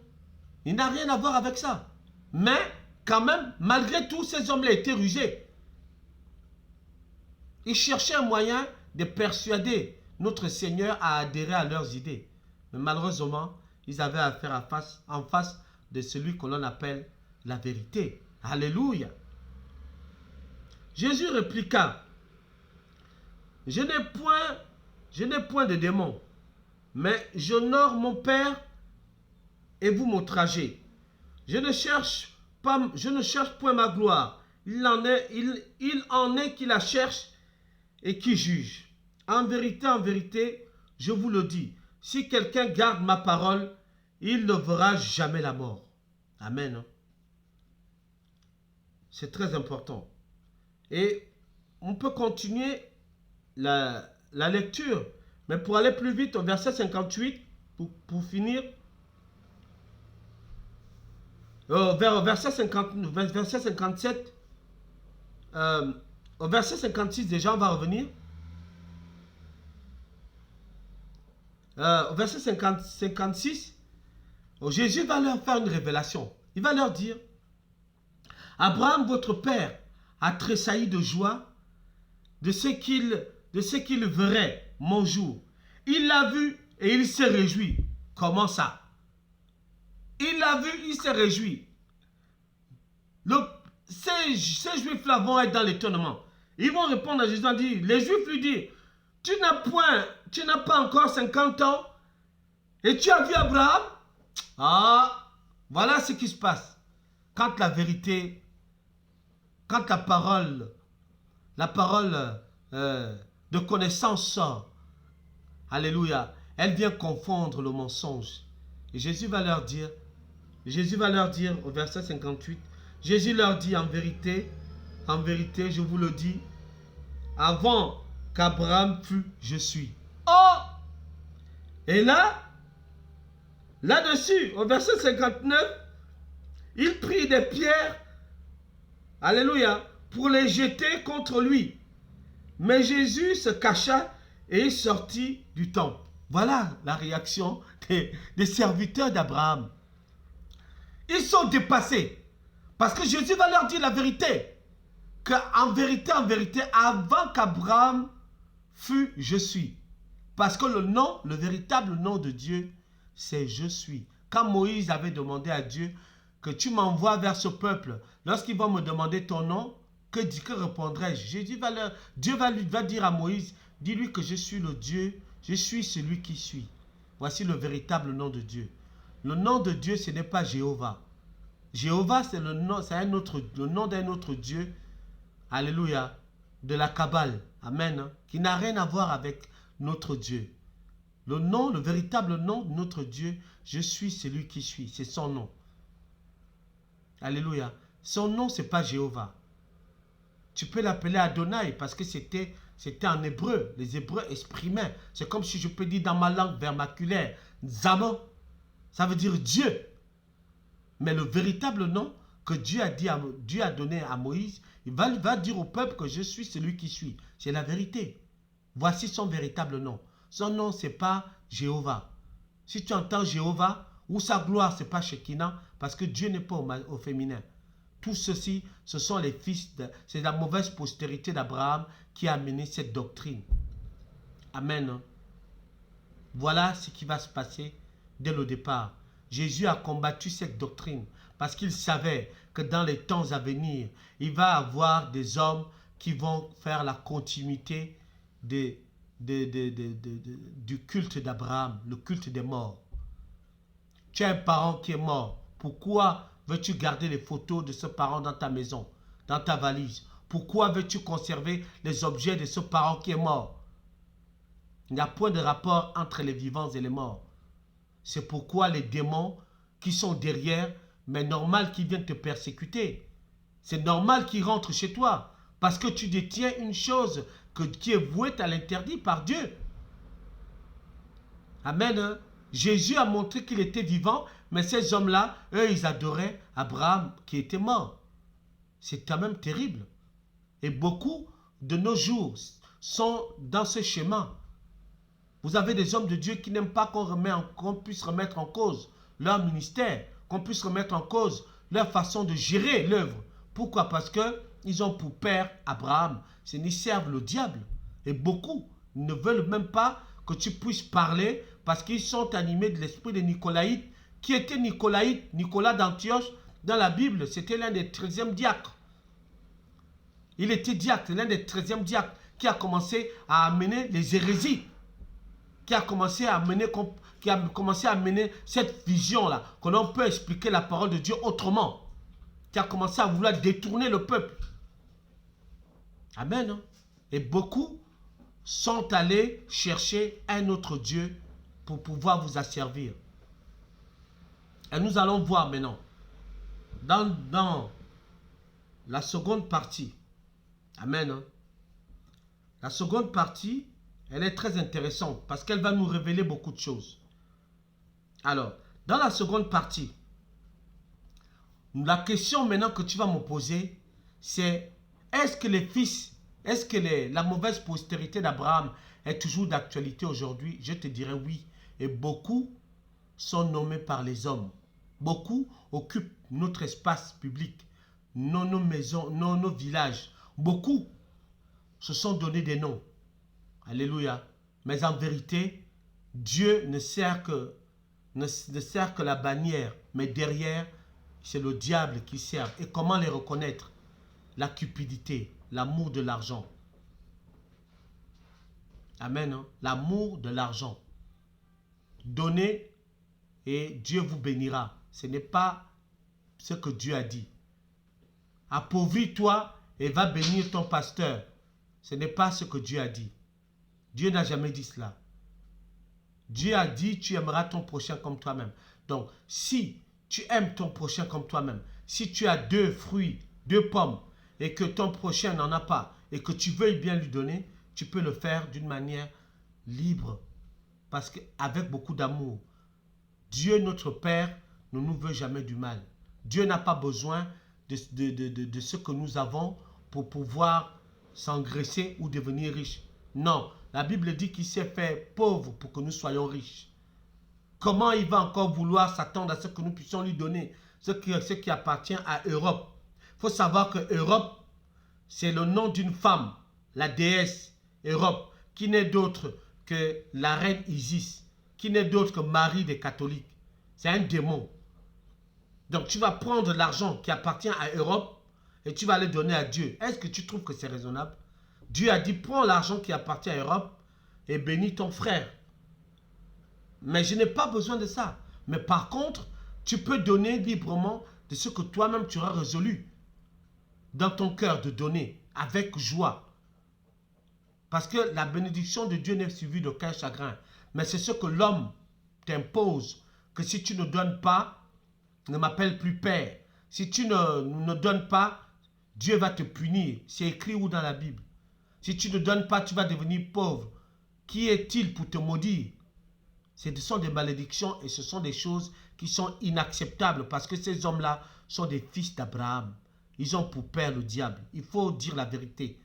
[SPEAKER 1] Il n'a rien à voir avec ça. Mais, quand même, malgré tout, ces hommes-là étaient rusés. Ils cherchaient un moyen de persuader notre Seigneur à adhérer à leurs idées. Mais malheureusement, ils avaient affaire en face de celui que l'on appelle la vérité. Alléluia. Jésus répliqua, je n'ai point de démon, mais j'honore mon Père et vous m'outragez. Je ne cherche point ma gloire. Il en est qui la cherche et qui juge. En vérité, je vous le dis, si quelqu'un garde ma parole, il ne verra jamais la mort. Amen. C'est très important. Et on peut continuer la lecture. Mais pour aller plus vite, au verset 58, pour finir, verset 57, au verset 56 déjà, on va revenir. Au verset 56, Jésus va leur faire une révélation. Il va leur dire, Abraham, votre père, a tressailli de joie de ce qu'il verrait mon jour. Il l'a vu et il s'est réjoui. Comment ça? Il l'a vu, il s'est réjoui. Ces juifs-là vont être dans l'étonnement. Ils vont répondre à Jésus et dire, les juifs lui disent, tu n'as pas encore 50 ans et tu as vu Abraham? Ah, voilà ce qui se passe. Quand la vérité, quand la parole de connaissance sort, alléluia, elle vient confondre le mensonge. Et Jésus va leur dire au verset 58, Jésus leur dit en vérité, je vous le dis, avant qu'Abraham fût, je suis. Oh! Et là-dessus, au verset 59, il prit des pierres, alléluia, pour les jeter contre lui. Mais Jésus se cacha et sortit du temple. Voilà la réaction des serviteurs d'Abraham. Ils sont dépassés. Parce que Jésus va leur dire la vérité. Qu'en vérité, avant qu'Abraham fut je suis. Parce que le nom, le véritable nom de Dieu, c'est je suis. Quand Moïse avait demandé à Dieu que tu m'envoies vers ce peuple, lorsqu'ils vont me demander ton nom, que répondrai-je? Dieu va dire à Moïse, dis-lui que je suis le Dieu, je suis celui qui suis. Voici le véritable nom de Dieu. Le nom de Dieu, ce n'est pas Jéhovah. Jéhovah, c'est le nom d'un autre Dieu, alléluia, de la Kabbale, amen, hein, qui n'a rien à voir avec notre Dieu. Le véritable nom de notre Dieu, je suis celui qui suis, c'est son nom. Alléluia. Son nom, ce n'est pas Jéhovah. Tu peux l'appeler Adonai parce que c'était en hébreu. Les Hébreux exprimaient. C'est comme si je peux dire dans ma langue vernaculaire, Zamo, ça veut dire Dieu. Mais le véritable nom que Dieu a donné à Moïse, il va dire au peuple que je suis celui qui suis. C'est la vérité. Voici son véritable nom. Son nom, ce n'est pas Jéhovah. Si tu entends Jéhovah, ou sa gloire, ce n'est pas Shekinah, parce que Dieu n'est pas au féminin. Tout ceci, ce sont les fils, c'est la mauvaise postérité d'Abraham qui a amené cette doctrine. Amen. Voilà ce qui va se passer dès le départ. Jésus a combattu cette doctrine parce qu'il savait que dans les temps à venir, il va y avoir des hommes qui vont faire la continuité du culte d'Abraham, le culte des morts. Tu as un parent qui est mort. Pourquoi veux-tu garder les photos de ce parent dans ta maison, dans ta valise? Pourquoi veux-tu conserver les objets de ce parent qui est mort? Il n'y a point de rapport entre les vivants et les morts. C'est pourquoi les démons qui sont derrière, mais normal qu'ils viennent te persécuter. C'est normal qu'ils rentrent chez toi parce que tu détiens une chose qui est vouée à l'interdit par Dieu. Amen. Jésus a montré qu'il était vivant, mais ces hommes-là, eux, ils adoraient Abraham qui était mort. C'est quand même terrible. Et beaucoup de nos jours sont dans ce schéma. Vous avez des hommes de Dieu qui n'aiment pas qu'on puisse remettre en cause leur ministère, qu'on puisse remettre en cause leur façon de gérer l'œuvre. Pourquoi? Parce qu'ils ont pour père Abraham. Ils servent le diable. Et beaucoup ne veulent même pas que tu puisses parler parce qu'ils sont animés de l'esprit de Nicolaïte. Qui était Nicolaïte? Nicolas d'Antioche, dans la Bible, c'était l'un des 13e diacres. Il était diacre, l'un des 13e diacres qui a commencé à amener les hérésies. Qui a commencé à amener cette vision-là, qu'on peut expliquer la parole de Dieu autrement. Qui a commencé à vouloir détourner le peuple. Amen. Et beaucoup sont allés chercher un autre Dieu pour pouvoir vous asservir. Et nous allons voir maintenant, dans la seconde partie. Amen. La seconde partie, elle est très intéressante parce qu'elle va nous révéler beaucoup de choses. Alors, dans la seconde partie, la question maintenant que tu vas me poser, c'est est-ce que la mauvaise postérité d'Abraham est toujours d'actualité aujourd'hui? Je te dirais oui. Et beaucoup sont nommés par les hommes. Beaucoup occupent notre espace public, nos maisons, nos villages. Beaucoup se sont donné des noms. Alléluia. Mais en vérité, Dieu ne sert que la bannière. Mais derrière, c'est le diable qui sert. Et comment les reconnaître? La cupidité, l'amour de l'argent. Amen. Hein? L'amour de l'argent. Donnez et Dieu vous bénira. Ce n'est pas ce que Dieu a dit. Appauvris-toi et va bénir ton pasteur. Ce n'est pas ce que Dieu a dit. Dieu n'a jamais dit cela. Dieu a dit, tu aimeras ton prochain comme toi-même. Donc, si tu aimes ton prochain comme toi-même, si tu as 2 fruits, 2 pommes, et que ton prochain n'en a pas, et que tu veuilles bien lui donner, tu peux le faire d'une manière libre, parce qu'avec beaucoup d'amour. Dieu, notre Père, ne nous veut jamais du mal. Dieu n'a pas besoin de ce que nous avons pour pouvoir s'engraisser ou devenir riche. Non, la Bible dit qu'il s'est fait pauvre pour que nous soyons riches. Comment il va encore vouloir s'attendre à ce que nous puissions lui donner ce qui appartient à Europe? Il faut savoir que Europe, c'est le nom d'une femme, la déesse Europe, qui n'est d'autre que la reine Isis, qui n'est d'autre que Marie des catholiques. C'est un démon. Donc tu vas prendre l'argent qui appartient à Europe et tu vas le donner à Dieu. Est-ce que tu trouves que c'est raisonnable? Dieu a dit, prends l'argent qui appartient à Europe et bénis ton frère. Mais je n'ai pas besoin de ça. Mais par contre, tu peux donner librement de ce que toi-même tu auras résolu dans ton cœur de donner avec joie. Parce que la bénédiction de Dieu n'est suivie d'aucun chagrin. Mais c'est ce que l'homme t'impose, que si tu ne donnes pas, ne m'appelle plus père. Si tu ne donnes pas, Dieu va te punir. C'est écrit où dans la Bible? Si tu ne donnes pas, tu vas devenir pauvre. Qui est-il pour te maudire? Ce sont des malédictions et ce sont des choses qui sont inacceptables parce que ces hommes-là sont des fils d'Abraham. Ils ont pour père le diable. Il faut dire la vérité.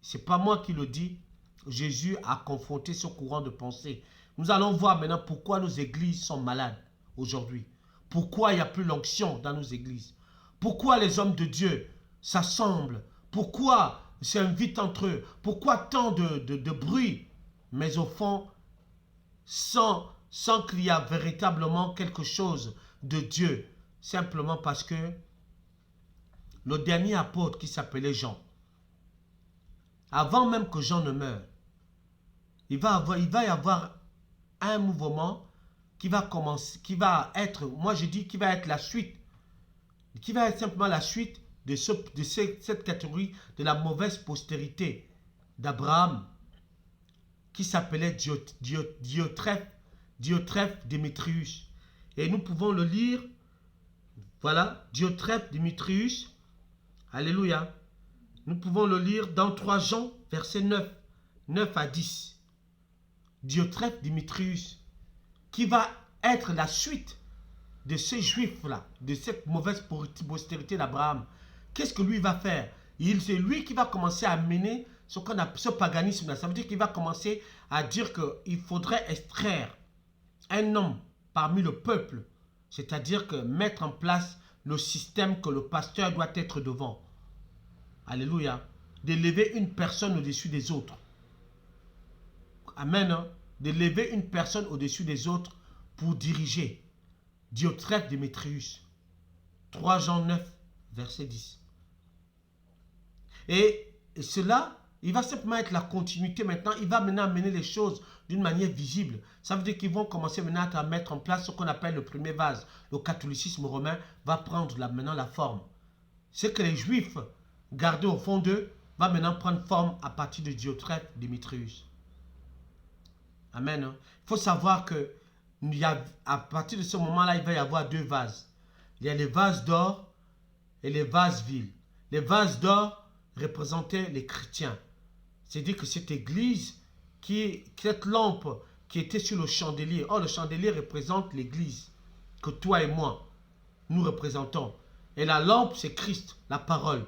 [SPEAKER 1] Ce n'est pas moi qui le dis. Jésus a confronté ce courant de pensée. Nous allons voir maintenant pourquoi nos églises sont malades aujourd'hui. Pourquoi il n'y a plus l'onction dans nos églises. Pourquoi les hommes de Dieu s'assemblent. Pourquoi s'invitent entre eux. Pourquoi tant de bruit. Mais au fond, sans qu'il y a véritablement quelque chose de Dieu. Simplement parce que le dernier apôtre qui s'appelait Jean, avant même que Jean ne meure, il va y avoir un mouvement qui va commencer, qui va être, moi je dis, qui va être la suite, qui va être simplement la suite de cette catégorie de la mauvaise postérité d'Abraham, qui s'appelait Diotrephe Démétrius. Et nous pouvons le lire, voilà, Diotrephe Démétrius, alléluia. Nous pouvons le lire dans 3 Jean, verset 9 à 10. Diotrephe Démétrius, qui va être la suite de ces juifs-là, de cette mauvaise postérité d'Abraham. Qu'est-ce que lui va faire? C'est lui qui va commencer à mener ce qu'on appelle ce paganisme-là. Ça veut dire qu'il va commencer à dire qu'il faudrait extraire un homme parmi le peuple, c'est-à-dire que mettre en place le système que le pasteur doit être devant. Alléluia. D'élever une personne au-dessus des autres. Amen. Hein? D'élever une personne au-dessus des autres pour diriger. Diotrephe Démétrius. 3 Jean 9, verset 10. Et cela, il va simplement être la continuité maintenant. Il va maintenant amener les choses d'une manière visible. Ça veut dire qu'ils vont commencer maintenant à mettre en place ce qu'on appelle le premier vase. Le catholicisme romain va prendre maintenant la forme. Ce que les Juifs gardaient au fond d'eux va maintenant prendre forme à partir de Diotrephe Démétrius. Amen. Hein? Il faut savoir que à partir de ce moment-là, il va y avoir 2 vases. Il y a les vases d'or et les vases vils. Les vases d'or représentaient les chrétiens. C'est-à-dire que cette église, cette lampe qui était sur le chandelier. Or, le chandelier représente l'église que toi et moi, nous représentons. Et la lampe, c'est Christ, la parole,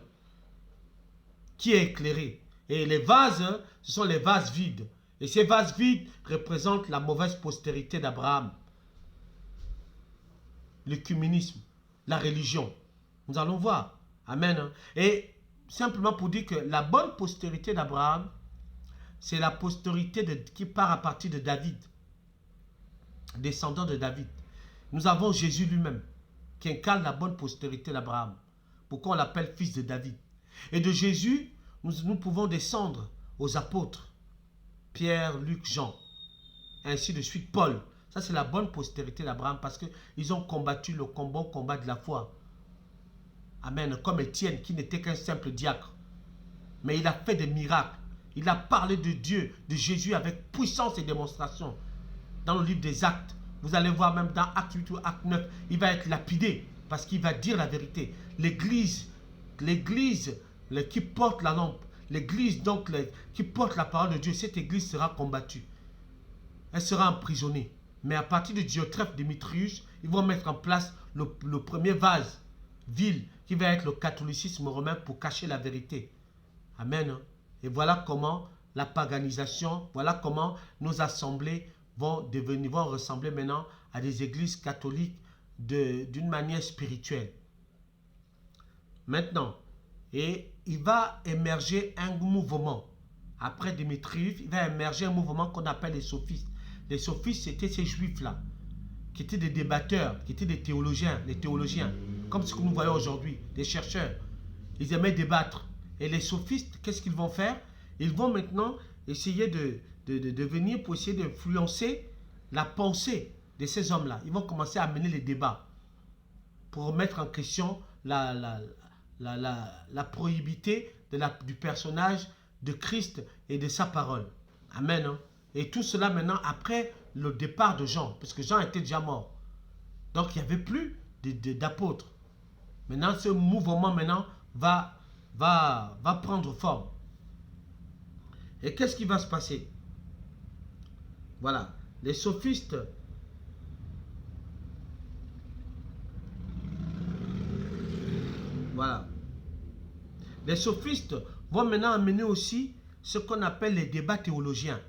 [SPEAKER 1] qui est éclairée. Et les vases, ce sont les vases vides. Et ces vases vides représentent la mauvaise postérité d'Abraham. L'œcuménisme, la religion. Nous allons voir. Amen. Et simplement pour dire que la bonne postérité d'Abraham, c'est la postérité qui part à partir de David. Descendant de David. Nous avons Jésus lui-même, qui incarne la bonne postérité d'Abraham. Pourquoi on l'appelle fils de David. Et de Jésus, nous pouvons descendre aux apôtres. Pierre, Luc, Jean, ainsi de suite, Paul. Ça, c'est la bonne postérité d'Abraham parce qu'ils ont combattu le bon combat de la foi. Amen. Comme Étienne, qui n'était qu'un simple diacre. Mais il a fait des miracles. Il a parlé de Dieu, de Jésus avec puissance et démonstration. Dans le livre des Actes, vous allez voir même dans Acte 8 ou Acte 9, il va être lapidé parce qu'il va dire la vérité. L'église qui porte la lampe, l'église donc qui porte la parole de Dieu, cette église sera combattue. Elle sera emprisonnée. Mais à partir de Diotrephe Démétrius, ils vont mettre en place le premier vase vil qui va être le catholicisme romain pour cacher la vérité. Amen. Et voilà comment la paganisation, voilà comment nos assemblées vont ressembler maintenant à des églises catholiques d'une manière spirituelle. Maintenant, et il va émerger un mouvement après Démétrius, il va émerger un mouvement qu'on appelle les sophistes. Les sophistes, c'était ces juifs-là, qui étaient des débatteurs, qui étaient des théologiens, comme ce que nous voyons aujourd'hui, des chercheurs. Ils aimaient débattre. Et les sophistes, qu'est-ce qu'ils vont faire? Ils vont maintenant essayer de venir pour essayer d'influencer la pensée de ces hommes-là. Ils vont commencer à mener les débats pour remettre en question la prohibité du personnage de Christ et de sa parole. Amen. Hein? Et tout cela maintenant après le départ de Jean, parce que Jean était déjà mort. Donc il n'y avait plus d'apôtres. Maintenant, ce mouvement maintenant va prendre forme. Et qu'est-ce qui va se passer? Voilà. Les sophistes les sophistes vont maintenant amener aussi ce qu'on appelle les débats théologiens.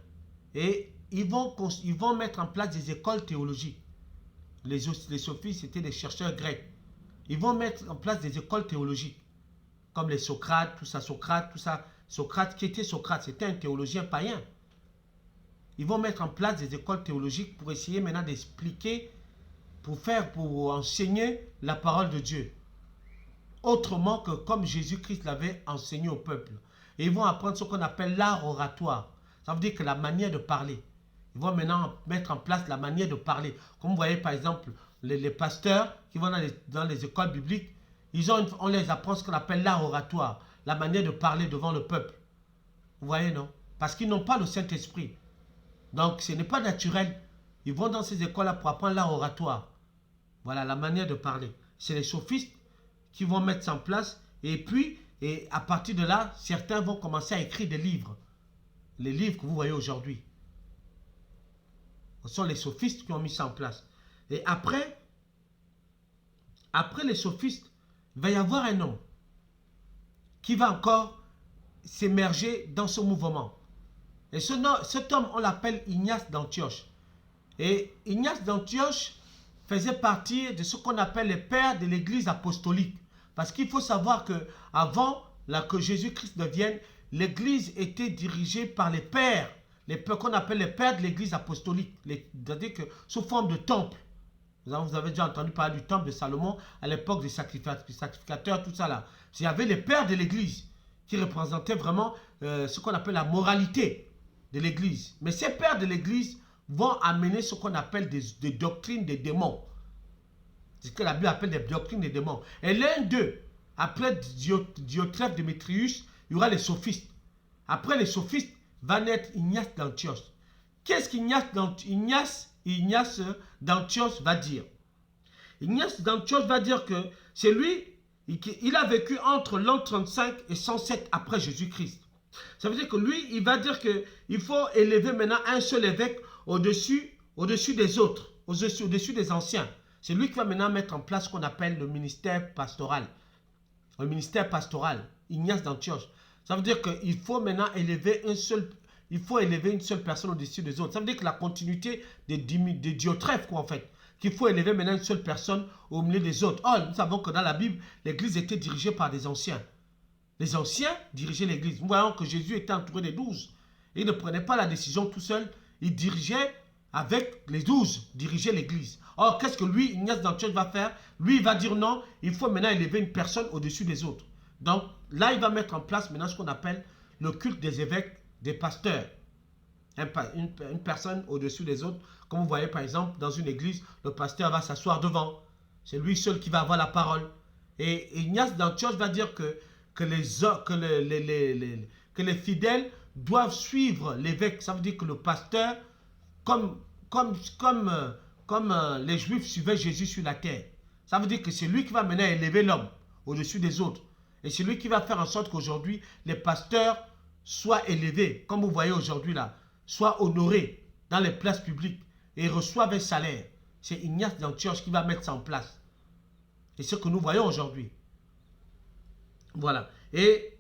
[SPEAKER 1] Et ils vont mettre en place des écoles théologiques. Les sophistes, c'était des chercheurs grecs. Ils vont mettre en place des écoles théologiques, comme les Socrates, tout ça. Socrate, qui était Socrate? C'était un théologien païen. Ils vont mettre en place des écoles théologiques pour essayer maintenant d'expliquer, pour enseigner la parole de Dieu. Autrement que comme Jésus-Christ l'avait enseigné au peuple. Et ils vont apprendre ce qu'on appelle l'art oratoire. Ça veut dire que la manière de parler. Ils vont maintenant mettre en place la manière de parler. Comme vous voyez par exemple, les pasteurs qui vont dans les écoles bibliques, on les apprend ce qu'on appelle l'art oratoire. La manière de parler devant le peuple. Vous voyez, non? Parce qu'ils n'ont pas le Saint-Esprit. Donc ce n'est pas naturel. Ils vont dans ces écoles-là pour apprendre l'art oratoire. Voilà la manière de parler. C'est les sophistes qui vont mettre ça en place. Et puis, à partir de là, certains vont commencer à écrire des livres. Les livres que vous voyez aujourd'hui. Ce sont les sophistes qui ont mis ça en place. Et après les sophistes, il va y avoir un homme qui va encore s'émerger dans ce mouvement. Et cet homme, on l'appelle Ignace d'Antioche. Et Ignace d'Antioche faisait partie de ce qu'on appelle les pères de l'église apostolique. Parce qu'il faut savoir que avant que Jésus-Christ ne vienne, l'église était dirigée par les pères qu'on appelle les pères de l'église apostolique. C'est-à-dire que sous forme de temple. Vous avez déjà entendu parler du temple de Salomon à l'époque des sacrificateurs, tout ça là. Il y avait les pères de l'église qui représentaient vraiment ce qu'on appelle la moralité de l'église. Mais ces pères de l'église vont amener ce qu'on appelle des doctrines des démons. C'est ce que la Bible appelle des doctrines des démons. Et l'un d'eux, après Diotrephe Démétrius, il y aura les sophistes. Après les sophistes, va naître Ignace d'Antioche. Qu'est-ce qu'Ignace d'Antioche va dire? Ignace d'Antioche va dire que c'est lui, il a vécu entre l'an 35 et 107 après Jésus-Christ. Ça veut dire que lui, il va dire qu'il faut élever maintenant un seul évêque au-dessus des autres, au-dessus des anciens. C'est lui qui va maintenant mettre en place ce qu'on appelle le ministère pastoral. Le ministère pastoral, Ignace d'Antioche. Ça veut dire qu'il faut maintenant élever une seule personne au-dessus des autres. Ça veut dire que la continuité de Diotrephe, quoi, en fait. Qu'il faut élever maintenant une seule personne au milieu des autres. Or, nous savons que dans la Bible, l'église était dirigée par des anciens. Les anciens dirigeaient l'église. Nous voyons que Jésus était entouré des 12. Il ne prenait pas la décision tout seul. Il dirigeait avec les 12, dirigeait l'église. Or, qu'est-ce que lui, Ignace d'Antioche, va faire? Lui, il va dire non, il faut maintenant élever une personne au-dessus des autres. Donc, là, il va mettre en place maintenant ce qu'on appelle le culte des évêques, des pasteurs. Une personne au-dessus des autres. Comme vous voyez, par exemple, dans une église, le pasteur va s'asseoir devant. C'est lui seul qui va avoir la parole. Et Ignace d'Antioche va dire que les fidèles doivent suivre l'évêque. Ça veut dire que le pasteur, comme les Juifs suivaient Jésus sur la terre. Ça veut dire que c'est lui qui va maintenant élever l'homme au-dessus des autres. Et c'est lui qui va faire en sorte qu'aujourd'hui, les pasteurs soient élevés, comme vous voyez aujourd'hui là, soient honorés dans les places publiques et reçoivent un salaire. C'est Ignace d'Antioche qui va mettre ça en place. Et ce que nous voyons aujourd'hui. Voilà. Et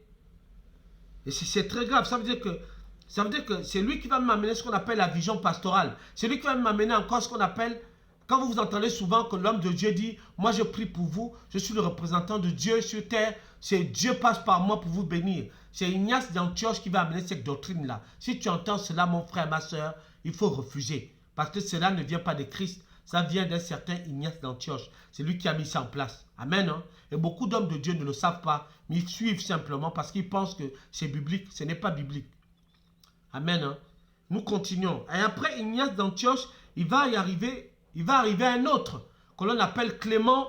[SPEAKER 1] c'est très grave. Ça veut dire que c'est lui qui va m'amener ce qu'on appelle la vision pastorale. C'est lui qui va m'amener encore ce qu'on appelle, quand vous entendez souvent que l'homme de Dieu dit, moi je prie pour vous, je suis le représentant de Dieu sur terre, c'est Dieu passe par moi pour vous bénir. C'est Ignace d'Antioche qui va amener cette doctrine-là. Si tu entends cela, mon frère, ma soeur, il faut refuser. Parce que cela ne vient pas de Christ. Ça vient d'un certain Ignace d'Antioche. C'est lui qui a mis ça en place. Amen. Hein? Et beaucoup d'hommes de Dieu ne le savent pas, mais ils suivent simplement parce qu'ils pensent que c'est biblique. Ce n'est pas biblique. Amen. Hein? Nous continuons. Et après Ignace d'Antioche, il va arriver un autre que l'on appelle Clément.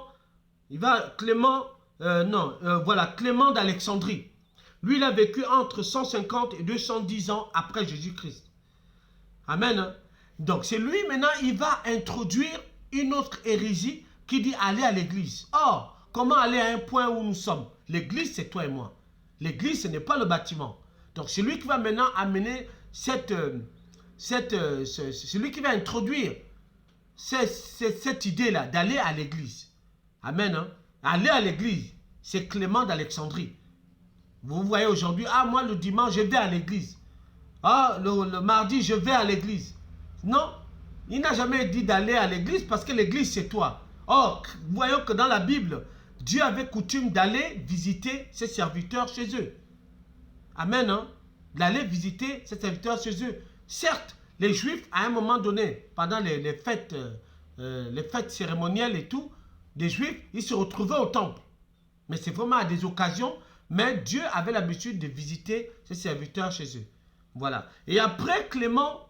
[SPEAKER 1] Clément d'Alexandrie. Lui, il a vécu entre 150 et 210 ans après Jésus-Christ. Amen. Hein? Donc, c'est lui, maintenant, il va introduire une autre hérésie qui dit aller à l'église. Or, comment aller à un point où nous sommes? L'église, c'est toi et moi. L'église, ce n'est pas le bâtiment. Donc, c'est lui qui va maintenant amener c'est lui qui va introduire cette idée-là d'aller à l'église. Amen. Hein? Aller à l'église, c'est Clément d'Alexandrie. Vous voyez aujourd'hui, moi le dimanche, je vais à l'église. Le mardi, je vais à l'église. Non, il n'a jamais dit d'aller à l'église parce que l'église, c'est toi. Or, voyons que dans la Bible, Dieu avait coutume d'aller visiter ses serviteurs chez eux. Amen. Hein? D'aller visiter ses serviteurs chez eux. Certes, les Juifs, à un moment donné, pendant les fêtes cérémonielles et tout, les Juifs, ils se retrouvaient au temple. Mais c'est vraiment à des occasions, mais Dieu avait l'habitude de visiter ses serviteurs chez eux. Voilà. Et après Clément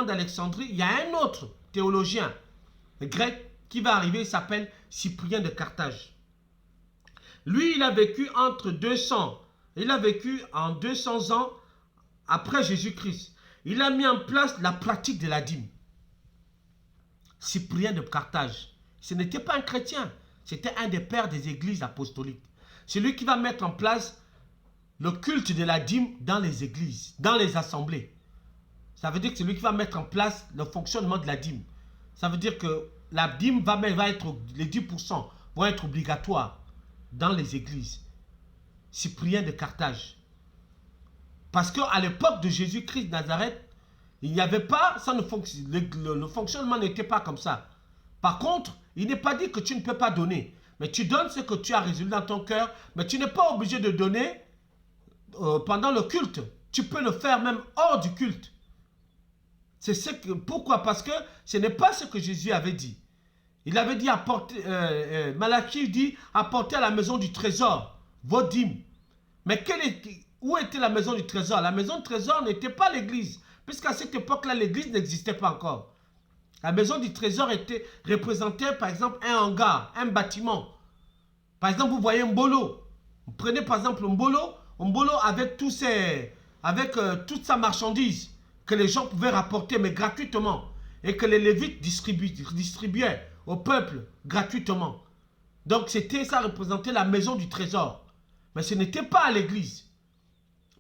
[SPEAKER 1] d'Alexandrie, il y a un autre théologien grec qui va arriver, il s'appelle Cyprien de Carthage. Lui, il a vécu en 200 ans après Jésus-Christ. Il a mis en place la pratique de la dîme. Cyprien de Carthage. Ce n'était pas un chrétien, c'était un des pères des églises apostoliques. C'est lui qui va mettre en place le culte de la dîme dans les églises, dans les assemblées. Ça veut dire que c'est lui qui va mettre en place le fonctionnement de la dîme. Ça veut dire que la dîme va être, les 10% vont être obligatoires dans les églises. Cyprien de Carthage. Parce qu'à l'époque de Jésus-Christ de Nazareth, il n'y avait pas, le fonctionnement n'était pas comme ça. Par contre, il n'est pas dit que tu ne peux pas donner. Mais tu donnes ce que tu as résolu dans ton cœur, mais tu n'es pas obligé de donner pendant le culte. Tu peux le faire même hors du culte. Pourquoi? Parce que ce n'est pas ce que Jésus avait dit. Il avait dit, Malachie dit, apportez à la maison du trésor vos dîmes. Mais où était la maison du trésor? La maison du trésor n'était pas l'église. Puisqu'à cette époque-là, l'église n'existait pas encore. La maison du trésor représentait par exemple un hangar, un bâtiment. Par exemple, vous voyez un bolo. Vous prenez par exemple un bolo avec toute sa marchandise que les gens pouvaient rapporter, mais gratuitement. Et que les Lévites distribuaient au peuple gratuitement. Donc ça représentait la maison du trésor. Mais ce n'était pas à l'église.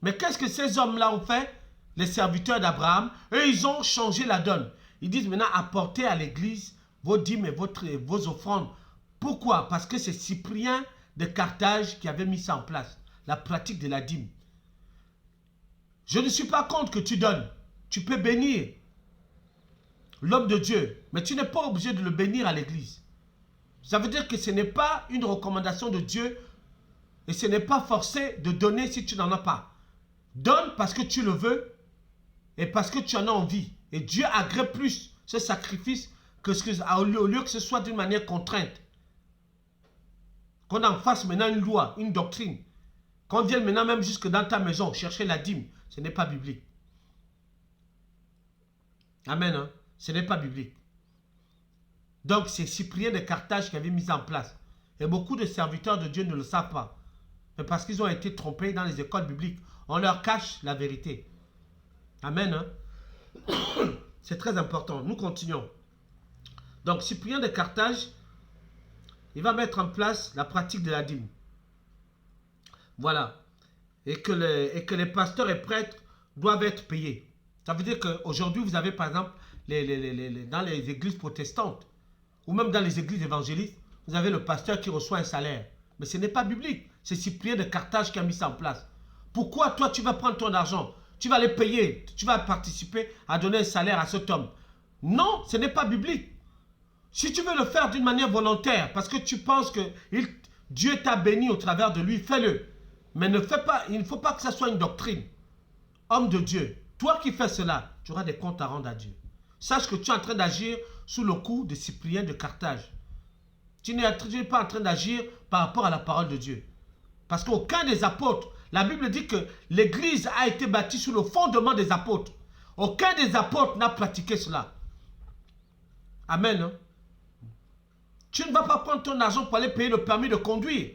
[SPEAKER 1] Mais qu'est-ce que ces hommes-là ont fait? Les serviteurs d'Abraham, eux, ils ont changé la donne. Ils disent maintenant, apportez à l'église vos dîmes et vos offrandes. Pourquoi? Parce que c'est Cyprien de Carthage qui avait mis ça en place. La pratique de la dîme. Je ne suis pas contre que tu donnes. Tu peux bénir l'homme de Dieu, mais tu n'es pas obligé de le bénir à l'église. Ça veut dire que ce n'est pas une recommandation de Dieu et ce n'est pas forcé de donner si tu n'en as pas. Donne parce que tu le veux et parce que tu en as envie. Et Dieu agrée plus ce sacrifice au lieu que ce soit d'une manière contrainte. Qu'on en fasse maintenant une loi, une doctrine. Qu'on vienne maintenant même jusque dans ta maison chercher la dîme. Ce n'est pas biblique. Amen. Hein? Ce n'est pas biblique. Donc c'est Cyprien de Carthage qui avait mis en place. Et beaucoup de serviteurs de Dieu ne le savent pas. Mais parce qu'ils ont été trompés dans les écoles bibliques. On leur cache la vérité. Amen. Hein? C'est très important. Nous continuons. Donc Cyprien de Carthage, il va mettre en place la pratique de la dîme. Voilà. Et que les pasteurs et prêtres doivent être payés. Ça veut dire qu'aujourd'hui, vous avez par exemple, dans les églises protestantes, ou même dans les églises évangélistes, vous avez le pasteur qui reçoit un salaire. Mais ce n'est pas biblique. C'est Cyprien de Carthage qui a mis ça en place. Pourquoi toi, tu vas prendre ton argent? Tu vas les payer. Tu vas participer à donner un salaire à cet homme. Non, ce n'est pas biblique. Si tu veux le faire d'une manière volontaire, parce que tu penses que Dieu t'a béni au travers de lui, fais-le. Mais il ne faut pas que ça soit une doctrine. Homme de Dieu, toi qui fais cela, tu auras des comptes à rendre à Dieu. Sache que tu es en train d'agir sous le coup de Cyprien de Carthage. Tu n'es pas en train d'agir par rapport à la parole de Dieu. Parce qu'aucun des apôtres, la Bible dit que l'église a été bâtie sous le fondement des apôtres. Aucun des apôtres n'a pratiqué cela. Amen. Hein? Tu ne vas pas prendre ton argent pour aller payer le permis de conduire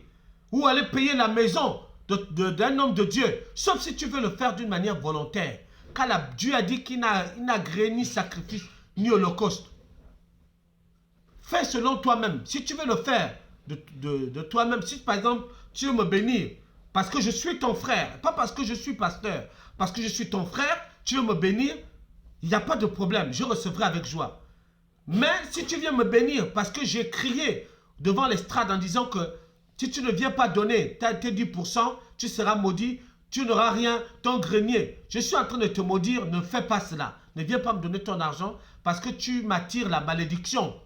[SPEAKER 1] ou aller payer la maison d'un homme de Dieu, sauf si tu veux le faire d'une manière volontaire. Car Dieu a dit qu'il n'a agréé ni sacrifice ni holocauste. Fais selon toi-même. Si tu veux le faire de toi-même, si par exemple tu veux me bénir parce que je suis ton frère, pas parce que je suis pasteur, parce que je suis ton frère, tu veux me bénir, il n'y a pas de problème, je recevrai avec joie. Mais si tu viens me bénir parce que j'ai crié devant l'estrade en disant que si tu ne viens pas donner tes 10%, tu seras maudit, tu n'auras rien, ton grenier. Je suis en train de te maudire, ne fais pas cela. Ne viens pas me donner ton argent parce que tu m'attires la malédiction.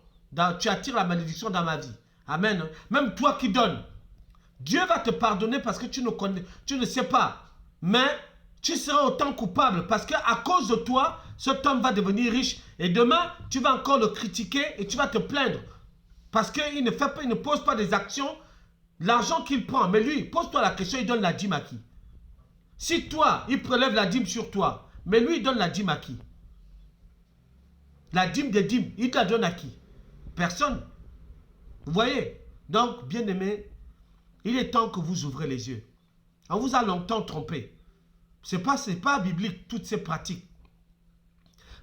[SPEAKER 1] Tu attires la malédiction dans ma vie. Amen. Même toi qui donnes, Dieu va te pardonner parce que tu ne sais pas. Mais tu seras autant coupable parce qu'à cause de toi, cet homme va devenir riche. Et demain, tu vas encore le critiquer et tu vas te plaindre. Parce qu'il ne pose pas des actions. L'argent qu'il prend, mais lui, pose-toi la question, il donne la dîme à qui? Si toi, il prélève la dîme sur toi, mais lui, il donne la dîme à qui? La dîme des dîmes, il te la donne à qui? Personne. Vous voyez? Donc, bien-aimé, il est temps que vous ouvrez les yeux. On vous a longtemps trompé. Ce n'est pas biblique, toutes ces pratiques.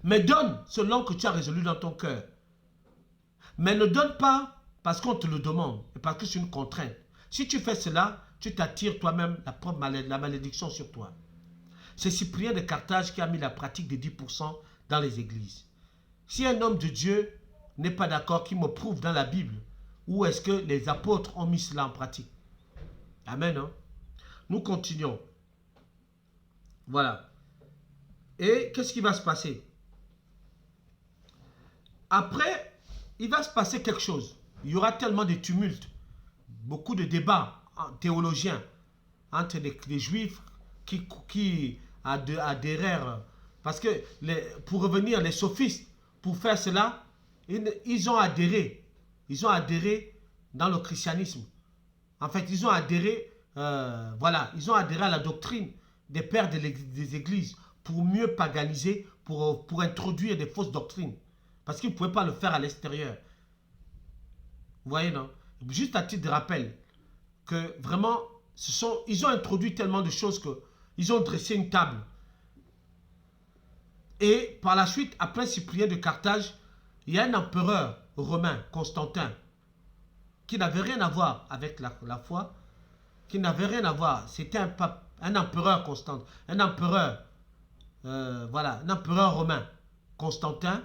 [SPEAKER 1] Mais donne selon que tu as résolu dans ton cœur. Mais ne donne pas parce qu'on te le demande et parce que c'est une contrainte. Si tu fais cela, tu t'attires toi-même la malédiction sur toi. C'est Cyprien de Carthage qui a mis la pratique des 10% dans les églises. Si un homme de Dieu n'est pas d'accord, qu'il me prouve dans la Bible où est-ce que les apôtres ont mis cela en pratique. Amen. Hein? Nous continuons. Voilà. Et qu'est-ce qui va se passer? Après, il va se passer quelque chose. Il y aura tellement de tumultes, beaucoup de débats théologiens entre les juifs qui adhérèrent. Parce que, pour revenir, les sophistes, pour faire cela, ils ont adhéré. Ils ont adhéré dans le christianisme. En fait, ils ont adhéré, ils ont adhéré à la doctrine des pères des églises pour mieux paganiser, pour introduire des fausses doctrines. Parce qu'ils ne pouvaient pas le faire à l'extérieur. Vous voyez, non? Juste à titre de rappel, que vraiment, ils ont introduit tellement de choses qu'ils ont dressé une table. Et par la suite, après Cyprien de Carthage, il y a un empereur romain, Constantin, qui n'avait rien à voir avec la foi, qui n'avait rien à voir. C'était un empereur Constantin, un empereur romain, Constantin,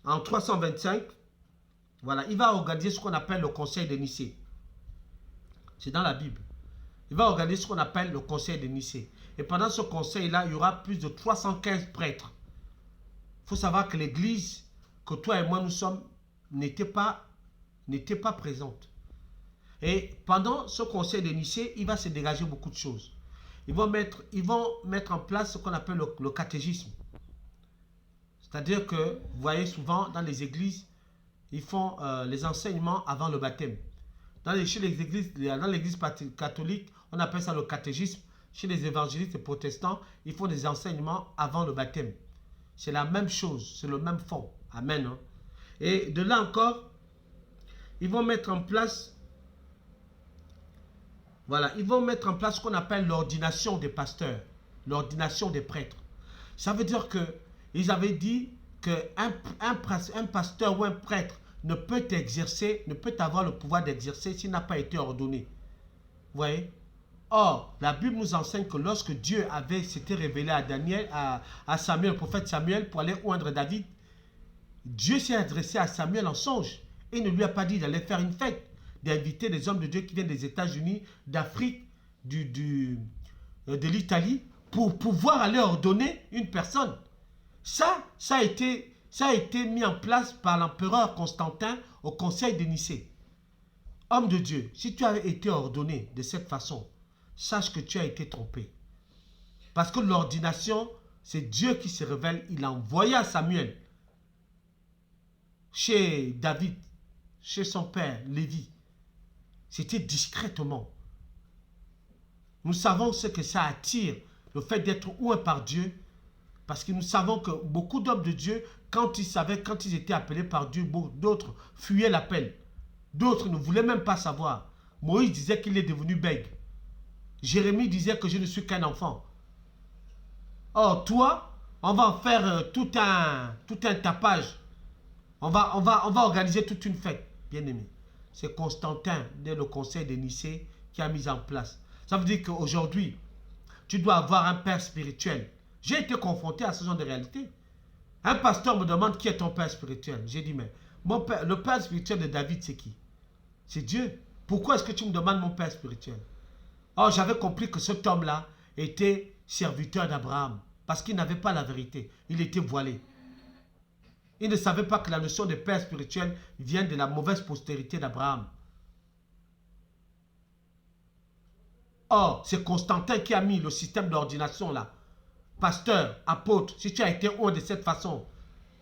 [SPEAKER 1] en 325. Voilà, il va organiser ce qu'on appelle le conseil de Nicée. C'est dans la Bible. Il va organiser ce qu'on appelle le conseil de Nicée. Et pendant ce conseil-là, il y aura plus de 315 prêtres. Il faut savoir que l'église que toi et moi nous sommes n'était pas présente. Et pendant ce conseil de Nicée, il va se dégager beaucoup de choses. Ils vont mettre en place ce qu'on appelle le catéchisme. C'est-à-dire que, vous voyez souvent dans les églises, ils font les enseignements avant le baptême. Dans l'église catholique, on appelle ça le catéchisme. Chez les évangélistes et protestants, ils font des enseignements avant le baptême. C'est la même chose, c'est le même fond. Amen. Hein? Et de là encore, ils vont mettre en place, ce qu'on appelle l'ordination des pasteurs, l'ordination des prêtres. Ça veut dire qu'ils avaient dit qu'un pasteur ou un prêtre ne peut avoir le pouvoir d'exercer s'il n'a pas été ordonné. Vous voyez? Or, la Bible nous enseigne que lorsque Dieu s'était révélé à Samuel, le prophète Samuel, pour aller oindre David, Dieu s'est adressé à Samuel en songe et ne lui a pas dit d'aller faire une fête, d'inviter des hommes de Dieu qui viennent des États-Unis, d'Afrique, de l'Italie, pour pouvoir aller ordonner une personne. Ça a été mis en place par l'empereur Constantin au conseil de Nicée. Homme de Dieu, si tu as été ordonné de cette façon, sache que tu as été trompé. Parce que l'ordination, c'est Dieu qui se révèle. Il a envoyé à Samuel chez David, chez son père, Lévi. C'était discrètement. Nous savons ce que ça attire, le fait d'être oué par Dieu. Parce que nous savons que beaucoup d'hommes de Dieu, quand ils étaient appelés par Dieu, d'autres fuyaient l'appel. D'autres ne voulaient même pas savoir. Moïse disait qu'il est devenu bègue. Jérémie disait que je ne suis qu'un enfant. Or, toi, on va en faire tout un tapage. On va organiser toute une fête, bien aimé. C'est Constantin, dès le conseil de Nicée, qui a mis en place. Ça veut dire qu'aujourd'hui, tu dois avoir un père spirituel. J'ai été confronté à ce genre de réalité. Un pasteur me demande qui est ton père spirituel. J'ai dit, mais le père spirituel de David, c'est qui? C'est Dieu. Pourquoi est-ce que tu me demandes mon père spirituel? Or, j'avais compris que cet homme-là était serviteur d'Abraham. Parce qu'il n'avait pas la vérité. Il était voilé. Il ne savait pas que la notion de père spirituel vient de la mauvaise postérité d'Abraham. Or, c'est Constantin qui a mis le système d'ordination là. Pasteur, apôtre, si tu as été haut de cette façon,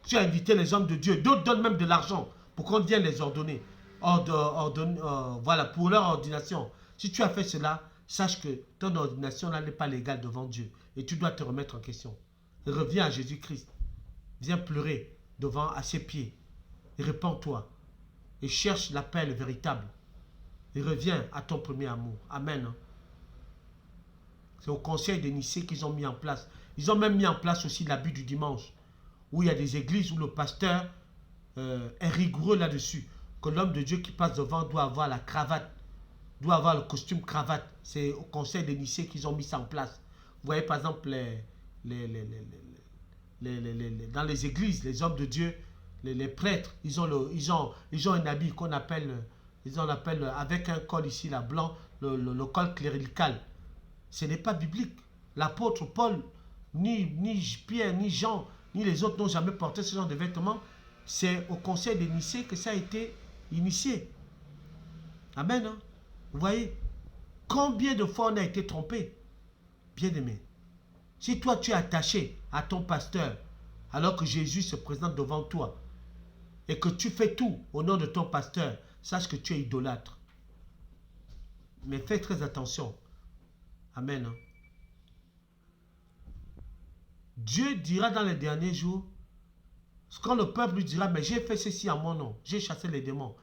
[SPEAKER 1] tu as invité les hommes de Dieu, d'autres donnent même de l'argent pour qu'on vienne les ordonner. Voilà, pour leur ordination. Si tu as fait cela, sache que ton ordination là n'est pas légale devant Dieu. Et tu dois te remettre en question. Reviens à Jésus-Christ. Viens pleurer à ses pieds. Et répands-toi. Et cherche l'appel véritable. Et reviens à ton premier amour. Amen. C'est au conseil de Nicée qu'ils ont mis en place. Ils ont même mis en place aussi l'habit du dimanche. Où il y a des églises où le pasteur est rigoureux là-dessus. Que l'homme de Dieu qui passe devant doit avoir la cravate. Doit avoir le costume cravate. C'est au conseil de Nicée qu'ils ont mis ça en place. Vous voyez par exemple dans les églises, les hommes de Dieu, les prêtres, ils ont un habit qu'on appelle, avec un col ici là, blanc, le col clérical. Ce n'est pas biblique. L'apôtre Paul, ni Pierre, ni Jean, ni les autres n'ont jamais porté ce genre de vêtements. C'est au conseil de Nicée que ça a été initié. Amen. Hein? Vous voyez, combien de fois on a été trompé? Bien aimé. Si toi tu es attaché à ton pasteur, alors que Jésus se présente devant toi, et que tu fais tout au nom de ton pasteur, sache que tu es idolâtre. Mais fais très attention. Amen. Hein? Dieu dira dans les derniers jours, quand le peuple lui dira, mais j'ai fait ceci en mon nom, j'ai chassé les démons,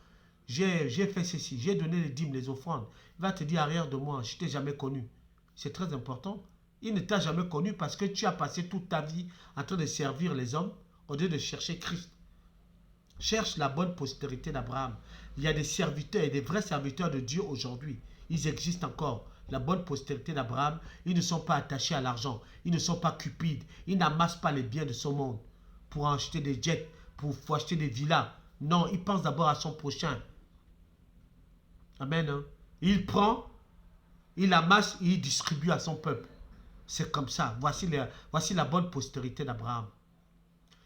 [SPEAKER 1] j'ai fait ceci, j'ai donné les dîmes, les offrandes, il va te dire, arrière de moi, je ne t'ai jamais connu. C'est très important. Il ne t'a jamais connu parce que tu as passé toute ta vie en train de servir les hommes au lieu de chercher Christ. Cherche la bonne postérité d'Abraham. Il y a des serviteurs et des vrais serviteurs de Dieu aujourd'hui. Ils existent encore. La bonne postérité d'Abraham, ils ne sont pas attachés à l'argent. Ils ne sont pas cupides. Ils n'amassent pas les biens de ce monde pour acheter des jets, pour acheter des villas. Non, il pense d'abord à son prochain. Amen. Hein? Il prend, il amasse et il distribue à son peuple. C'est comme ça. Voici la bonne postérité d'Abraham.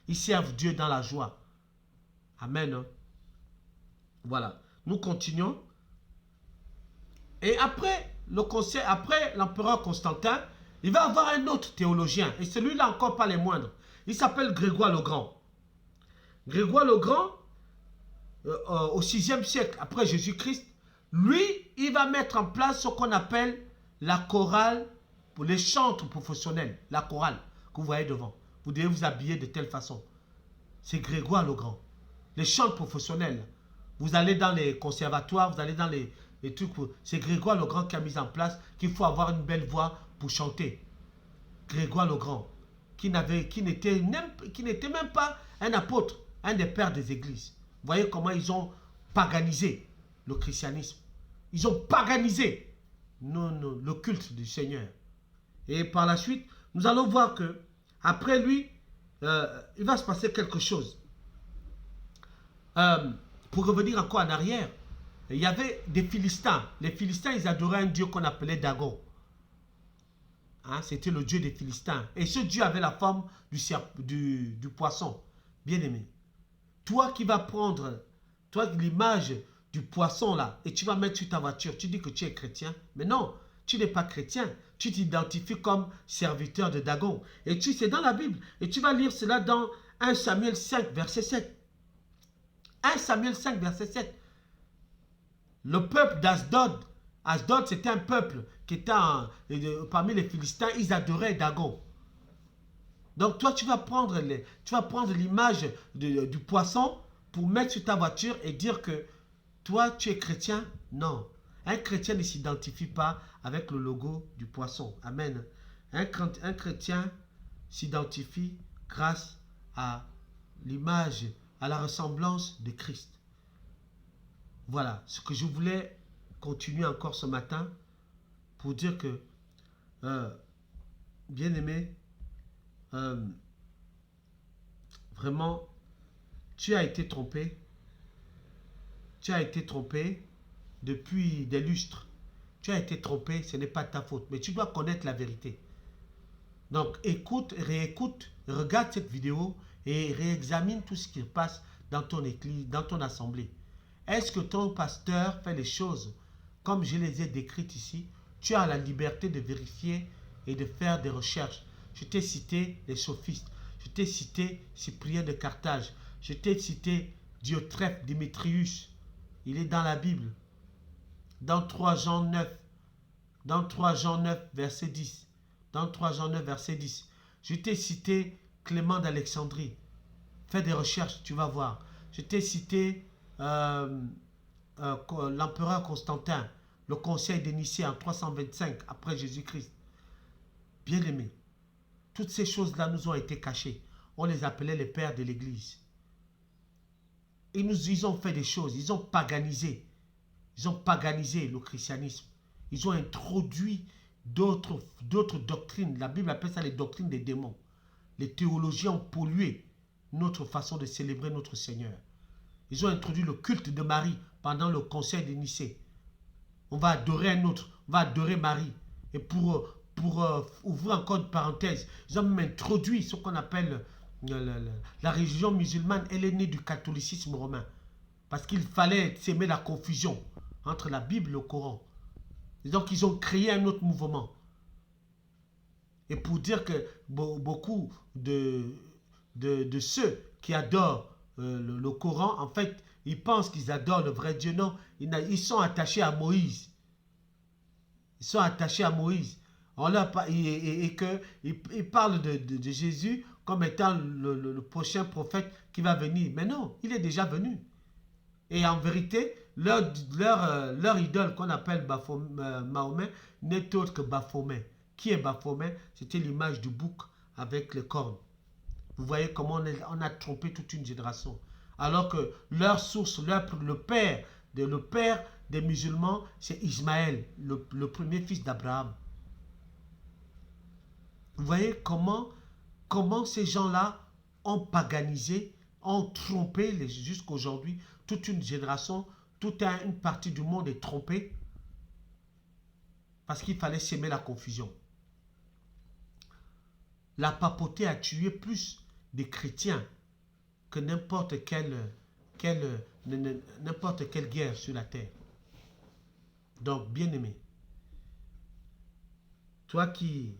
[SPEAKER 1] Ils servent Dieu dans la joie. Amen. Hein? Voilà. Nous continuons. Et après l'empereur Constantin, il va avoir un autre théologien. Et celui-là encore pas les moindres. Il s'appelle Grégoire le Grand. Grégoire le Grand, au 6e siècle après Jésus-Christ, lui, il va mettre en place ce qu'on appelle la chorale pour les chantres professionnels. La chorale que vous voyez devant. Vous devez vous habiller de telle façon. C'est Grégoire le Grand. Les chants professionnels. Vous allez dans les conservatoires, vous allez dans les trucs. C'est Grégoire le Grand qui a mis en place qu'il faut avoir une belle voix pour chanter. Grégoire le Grand, qui n'était même pas un apôtre, un des pères des églises. Vous voyez comment ils ont paganisé le christianisme. Ils ont paganisé le culte du Seigneur. Et par la suite, nous allons voir que après lui, il va se passer quelque chose. Pour revenir encore en arrière, il y avait des Philistins. Les Philistins, ils adoraient un dieu qu'on appelait Dagon. Hein, c'était le dieu des Philistins. Et ce dieu avait la forme du poisson. Bien aimé. Toi qui vas prendre l'image du poisson là, et tu vas mettre sur ta voiture, tu dis que tu es chrétien. Mais non, tu n'es pas chrétien. Tu t'identifies comme serviteur de Dagon. Et c'est dans la Bible. Et tu vas lire cela dans 1 Samuel 5, verset 7. 1 Samuel 5, verset 7. Le peuple d'Asdod, Asdod c'était un peuple qui était parmi les Philistins, ils adoraient Dagon. Donc toi tu vas prendre l'image du poisson pour mettre sur ta voiture et dire que toi tu es chrétien. Non, un chrétien ne s'identifie pas avec le logo du poisson. Amen. Un chrétien s'identifie grâce à l'image, à la ressemblance de Christ. Voilà ce que je voulais continuer encore ce matin pour dire que, bien aimé, vraiment, tu as été trompé. Tu as été trompé depuis des lustres. Tu as été trompé, ce n'est pas ta faute. Mais tu dois connaître la vérité. Donc écoute, réécoute, regarde cette vidéo et réexamine tout ce qui passe dans ton église, dans ton assemblée. Est-ce que ton pasteur fait les choses comme je les ai décrites ici? Tu as la liberté de vérifier et de faire des recherches. Je t'ai cité les sophistes. Je t'ai cité Cyprien de Carthage. Je t'ai cité Diotrephe, Démétrius. Il est dans la Bible. Dans 3 Jean 9. Dans 3 Jean 9, verset 10. Dans 3 Jean 9, verset 10. Je t'ai cité Clément d'Alexandrie. Fais des recherches, tu vas voir. Je t'ai cité l'empereur Constantin, le conseil de Nicée en 325 après Jésus-Christ. Bien aimé, toutes ces choses-là nous ont été cachées. On les appelait les pères de l'Église. Et ils ont fait des choses, ils ont paganisé. Ils ont paganisé le christianisme. Ils ont introduit d'autres doctrines. La Bible appelle ça les doctrines des démons. Les théologiens ont pollué notre façon de célébrer notre Seigneur. Ils ont introduit le culte de Marie pendant le conseil de Nicée. On va adorer un autre, on va adorer Marie. Et pour ouvrir encore une parenthèse, ils ont même introduit ce qu'on appelle la religion musulmane. Elle est née du catholicisme romain. Parce qu'il fallait s'aimer la confusion entre la Bible et le Coran. Et donc ils ont créé un autre mouvement. Et pour dire que beaucoup de ceux qui adorent le Coran, en fait, ils pensent qu'ils adorent le vrai Dieu. Non, ils sont attachés à Moïse. Ils sont attachés à Moïse. Et qu'ils parlent de Jésus comme étant le prochain prophète qui va venir. Mais non, il est déjà venu. Et en vérité, leur idole qu'on appelle Mahomet n'est autre que Baphomet. Qui est Baphomet? C'était l'image du bouc avec les cornes. Vous voyez comment on a trompé toute une génération. Alors que leur source, le père des musulmans, c'est Ismaël, le premier fils d'Abraham. Vous voyez comment ces gens-là ont paganisé, ont trompé jusqu'à aujourd'hui. Toute une génération, toute une partie du monde est trompée parce qu'il fallait s'aimer la confusion. La papauté a tué plus de chrétiens que n'importe quelle guerre sur la terre. Donc, bien aimé, toi qui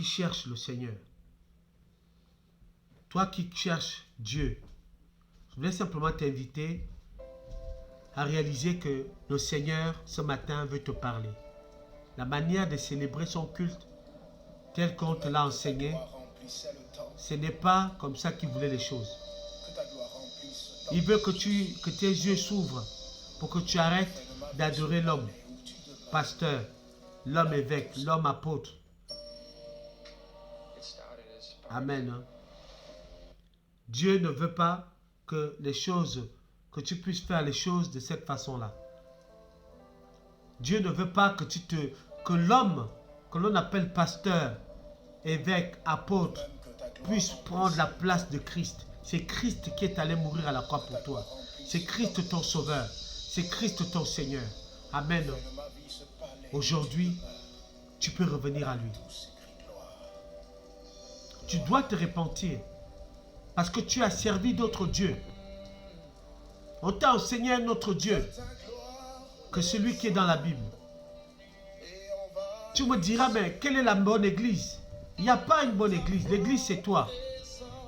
[SPEAKER 1] cherches le Seigneur, toi qui cherches Dieu, je voulais simplement t'inviter à réaliser que le Seigneur, ce matin, veut te parler. La manière de célébrer son culte, tel qu'on te l'a enseigné, ce n'est pas comme ça qu'il voulait les choses. Il veut que tes yeux s'ouvrent pour que tu arrêtes d'adorer l'homme, pasteur, l'homme évêque, l'homme apôtre. Amen. Dieu ne veut pas que tu puisses faire les choses de cette façon-là. Dieu ne veut pas que l'homme, que l'on appelle pasteur, évêque, apôtre, puisse prendre la place de Christ. C'est Christ qui est allé mourir à la croix pour toi. C'est Christ ton sauveur. C'est Christ ton Seigneur. Amen. Aujourd'hui, tu peux revenir à lui. Tu dois te repentir parce que tu as servi d'autres dieux. On t'a enseigné un autre Dieu. que celui qui est dans la Bible. Tu me diras, mais quelle est la bonne église? Il n'y a pas une bonne église. L'église, c'est toi.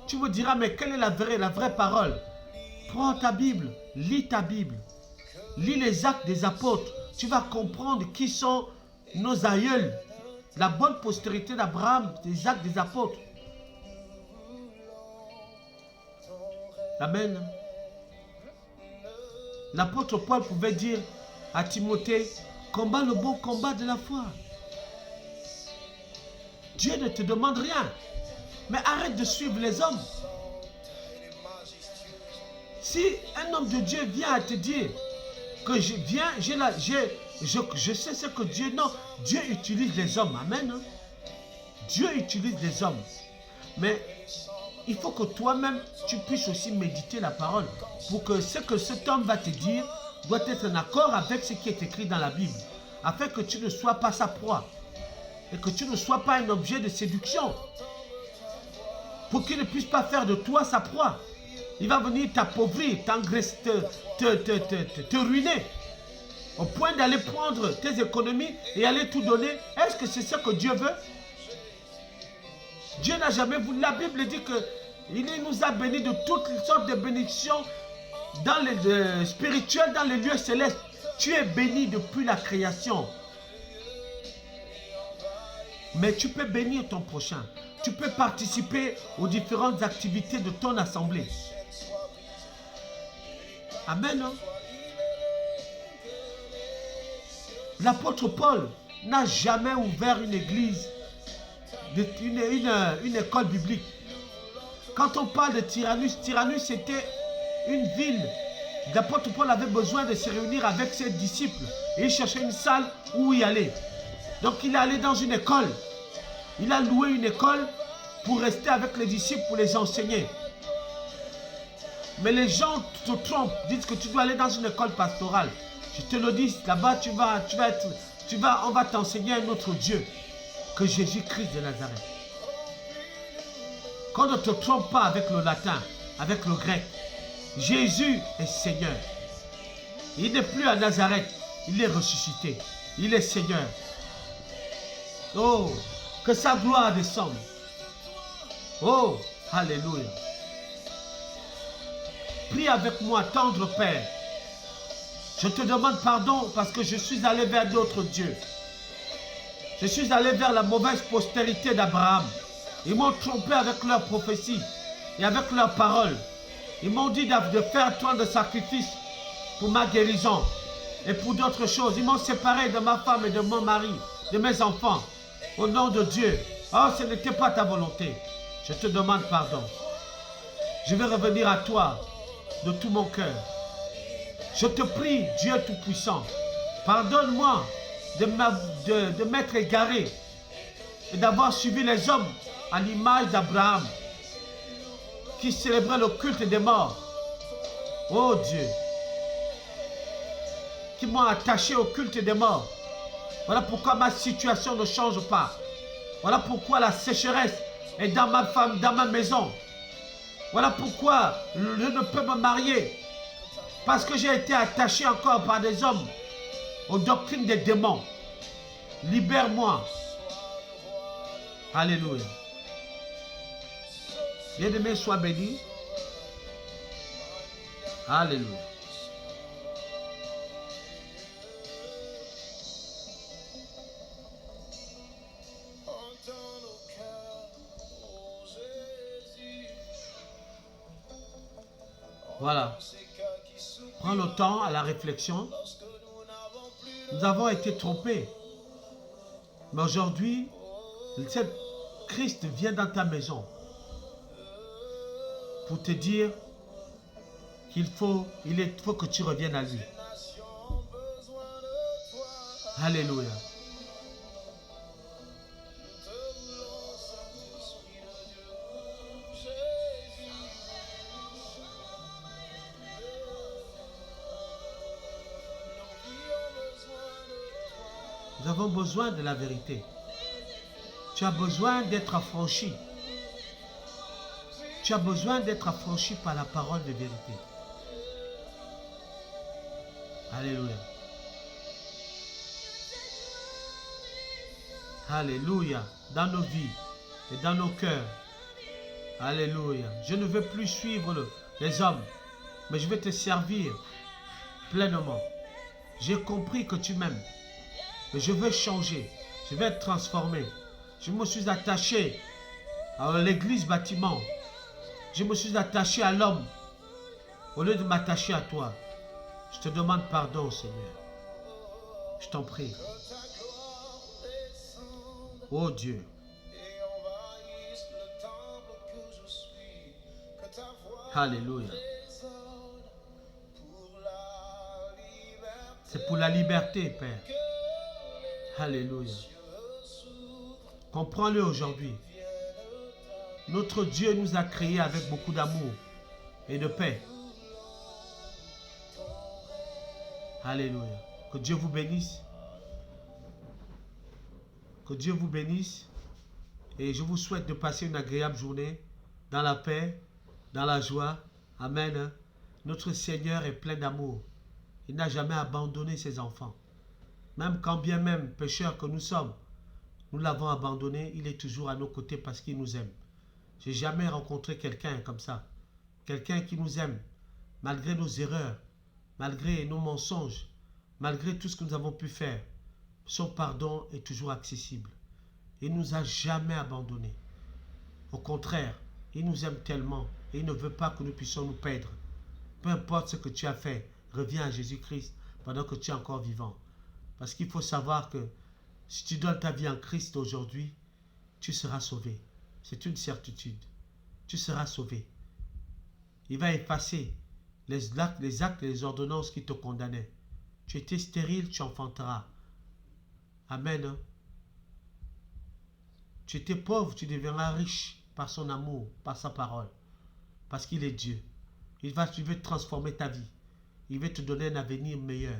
[SPEAKER 1] Tu me diras, mais quelle est la vraie parole? Prends ta Bible, lis ta Bible. Lis les actes des apôtres. Tu vas comprendre qui sont nos aïeuls. La bonne postérité d'Abraham, des actes des apôtres. Amen. L'apôtre Paul pouvait dire à Timothée, combat le bon combat de la foi. Dieu ne te demande rien. Mais arrête de suivre les hommes. Si un homme de Dieu vient à te dire que je viens, je sais ce que Dieu... Non, Dieu utilise les hommes. Amen. Dieu utilise les hommes. Mais il faut que toi-même, tu puisses aussi méditer la parole. Pour que ce que cet homme va te dire doit être en accord avec ce qui est écrit dans la Bible. Afin que tu ne sois pas sa proie. Et que tu ne sois pas un objet de séduction. Pour qu'il ne puisse pas faire de toi sa proie. Il va venir t'appauvrir, t'engraisser, te ruiner. Au point d'aller prendre tes économies et aller tout donner. Est-ce que c'est ce que Dieu veut? Dieu n'a jamais voulu. La Bible dit qu'il nous a bénis de toutes sortes de bénédictions dans les spirituelles, dans les lieux célestes. Tu es béni depuis la création. Mais tu peux bénir ton prochain. Tu peux participer aux différentes activités de ton assemblée. Amen. L'apôtre Paul n'a jamais ouvert une église, une école biblique. Quand on parle de Tyrannus, Tyrannus était une ville. L'apôtre Paul avait besoin de se réunir avec ses disciples. Et il cherchait une salle où y aller. Donc il est allé dans une école. Il a loué une école pour rester avec les disciples, pour les enseigner. Mais les gens te trompent, disent que tu dois aller dans une école pastorale. Je te le dis, là-bas on va t'enseigner un autre Dieu que Jésus-Christ de Nazareth. Qu'on ne te trompe pas avec le latin, avec le grec. Jésus est Seigneur. Il n'est plus à Nazareth, il est ressuscité. Il est Seigneur. Oh, que sa gloire descende. Oh, alléluia. Prie avec moi, tendre Père. Je te demande pardon parce que je suis allé vers d'autres dieux. Je suis allé vers la mauvaise postérité d'Abraham. Ils m'ont trompé avec leurs prophéties et avec leurs paroles. Ils m'ont dit de faire tant de sacrifices pour ma guérison et pour d'autres choses. Ils m'ont séparé de ma femme et de mon mari, de mes enfants. Au nom de Dieu. Oh, ce n'était pas ta volonté. Je te demande pardon. Je vais revenir à toi de tout mon cœur. Je te prie, Dieu Tout-Puissant, pardonne-moi de m'être égaré et d'avoir suivi les hommes à l'image d'Abraham qui célébrait le culte des morts. Oh Dieu, qui m'ont attaché au culte des morts. Voilà pourquoi ma situation ne change pas. Voilà pourquoi la sécheresse est dans ma femme, dans ma maison. Voilà pourquoi je ne peux me marier. Parce que j'ai été attaché encore par des hommes aux doctrines des démons. Libère-moi. Alléluia. Bien-aimé, sois béni. Alléluia. Voilà. Prends le temps à la réflexion. Nous avons été trompés. Mais aujourd'hui, Christ vient dans ta maison pour te dire qu'il faut que tu reviennes à lui. Alléluia. Nous avons besoin de la vérité. Tu as besoin d'être affranchi. Tu as besoin d'être affranchi par la parole de vérité. Alléluia. Alléluia. Dans nos vies et dans nos cœurs. Alléluia. Je ne veux plus suivre les hommes, mais je vais te servir pleinement. J'ai compris que tu m'aimes, mais je veux changer. Je vais être transformé. Je me suis attaché à l'église bâtiment. Je me suis attaché à l'homme au lieu de m'attacher à toi. Je te demande pardon, Seigneur. Je t'en prie. Oh Dieu. Alléluia. C'est pour la liberté, Père. Alléluia. Comprends-le aujourd'hui. Notre Dieu nous a créés avec beaucoup d'amour et de paix. Alléluia. Que Dieu vous bénisse. Que Dieu vous bénisse. Et je vous souhaite de passer une agréable journée dans la paix, dans la joie. Amen. Notre Seigneur est plein d'amour. Il n'a jamais abandonné ses enfants. Même quand bien même pécheurs que nous sommes, nous l'avons abandonné, il est toujours à nos côtés parce qu'il nous aime. Je n'ai jamais rencontré quelqu'un comme ça. Quelqu'un qui nous aime, malgré nos erreurs, malgré nos mensonges, malgré tout ce que nous avons pu faire. Son pardon est toujours accessible. Il ne nous a jamais abandonnés. Au contraire, il nous aime tellement et il ne veut pas que nous puissions nous perdre. Peu importe ce que tu as fait, reviens à Jésus-Christ pendant que tu es encore vivant. Parce qu'il faut savoir que si tu donnes ta vie en Christ aujourd'hui, tu seras sauvé. C'est une certitude. Tu seras sauvé. Il va effacer les actes et les ordonnances qui te condamnaient. Tu étais stérile, tu enfanteras. Amen. Tu étais pauvre, tu deviendras riche par son amour, par sa parole. Parce qu'il est Dieu. Il veut transformer ta vie. Il veut te donner un avenir meilleur.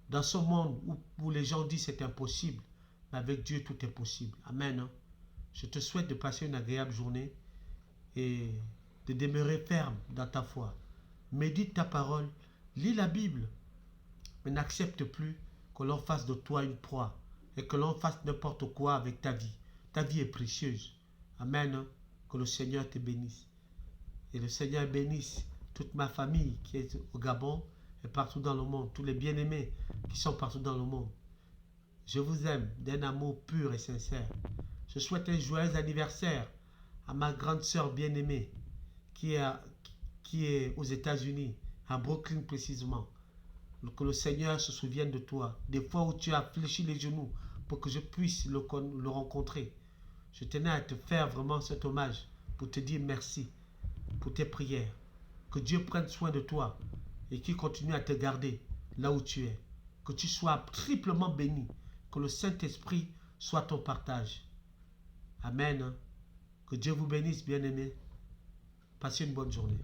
[SPEAKER 1] Dans ce monde où les gens disent c'est impossible, mais avec Dieu tout est possible. Amen. Je te souhaite de passer une agréable journée et de demeurer ferme dans ta foi. Médite ta parole, lis la Bible, mais n'accepte plus que l'on fasse de toi une proie et que l'on fasse n'importe quoi avec ta vie. Ta vie est précieuse. Amen. Que le Seigneur te bénisse. Et le Seigneur bénisse toute ma famille qui est au Gabon et partout dans le monde. Tous les bien-aimés qui sont partout dans le monde. Je vous aime d'un amour pur et sincère. Je souhaite un joyeux anniversaire à ma grande sœur bien-aimée qui est aux États-Unis, à Brooklyn précisément. Que le Seigneur se souvienne de toi. Des fois où tu as fléchi les genoux pour que je puisse le rencontrer. Je tenais à te faire vraiment cet hommage pour te dire merci pour tes prières. Que Dieu prenne soin de toi et qu'il continue à te garder là où tu es. Que tu sois triplement béni. Que le Saint-Esprit soit ton partage. Amen. Que Dieu vous bénisse, bien-aimés. Passez une bonne journée.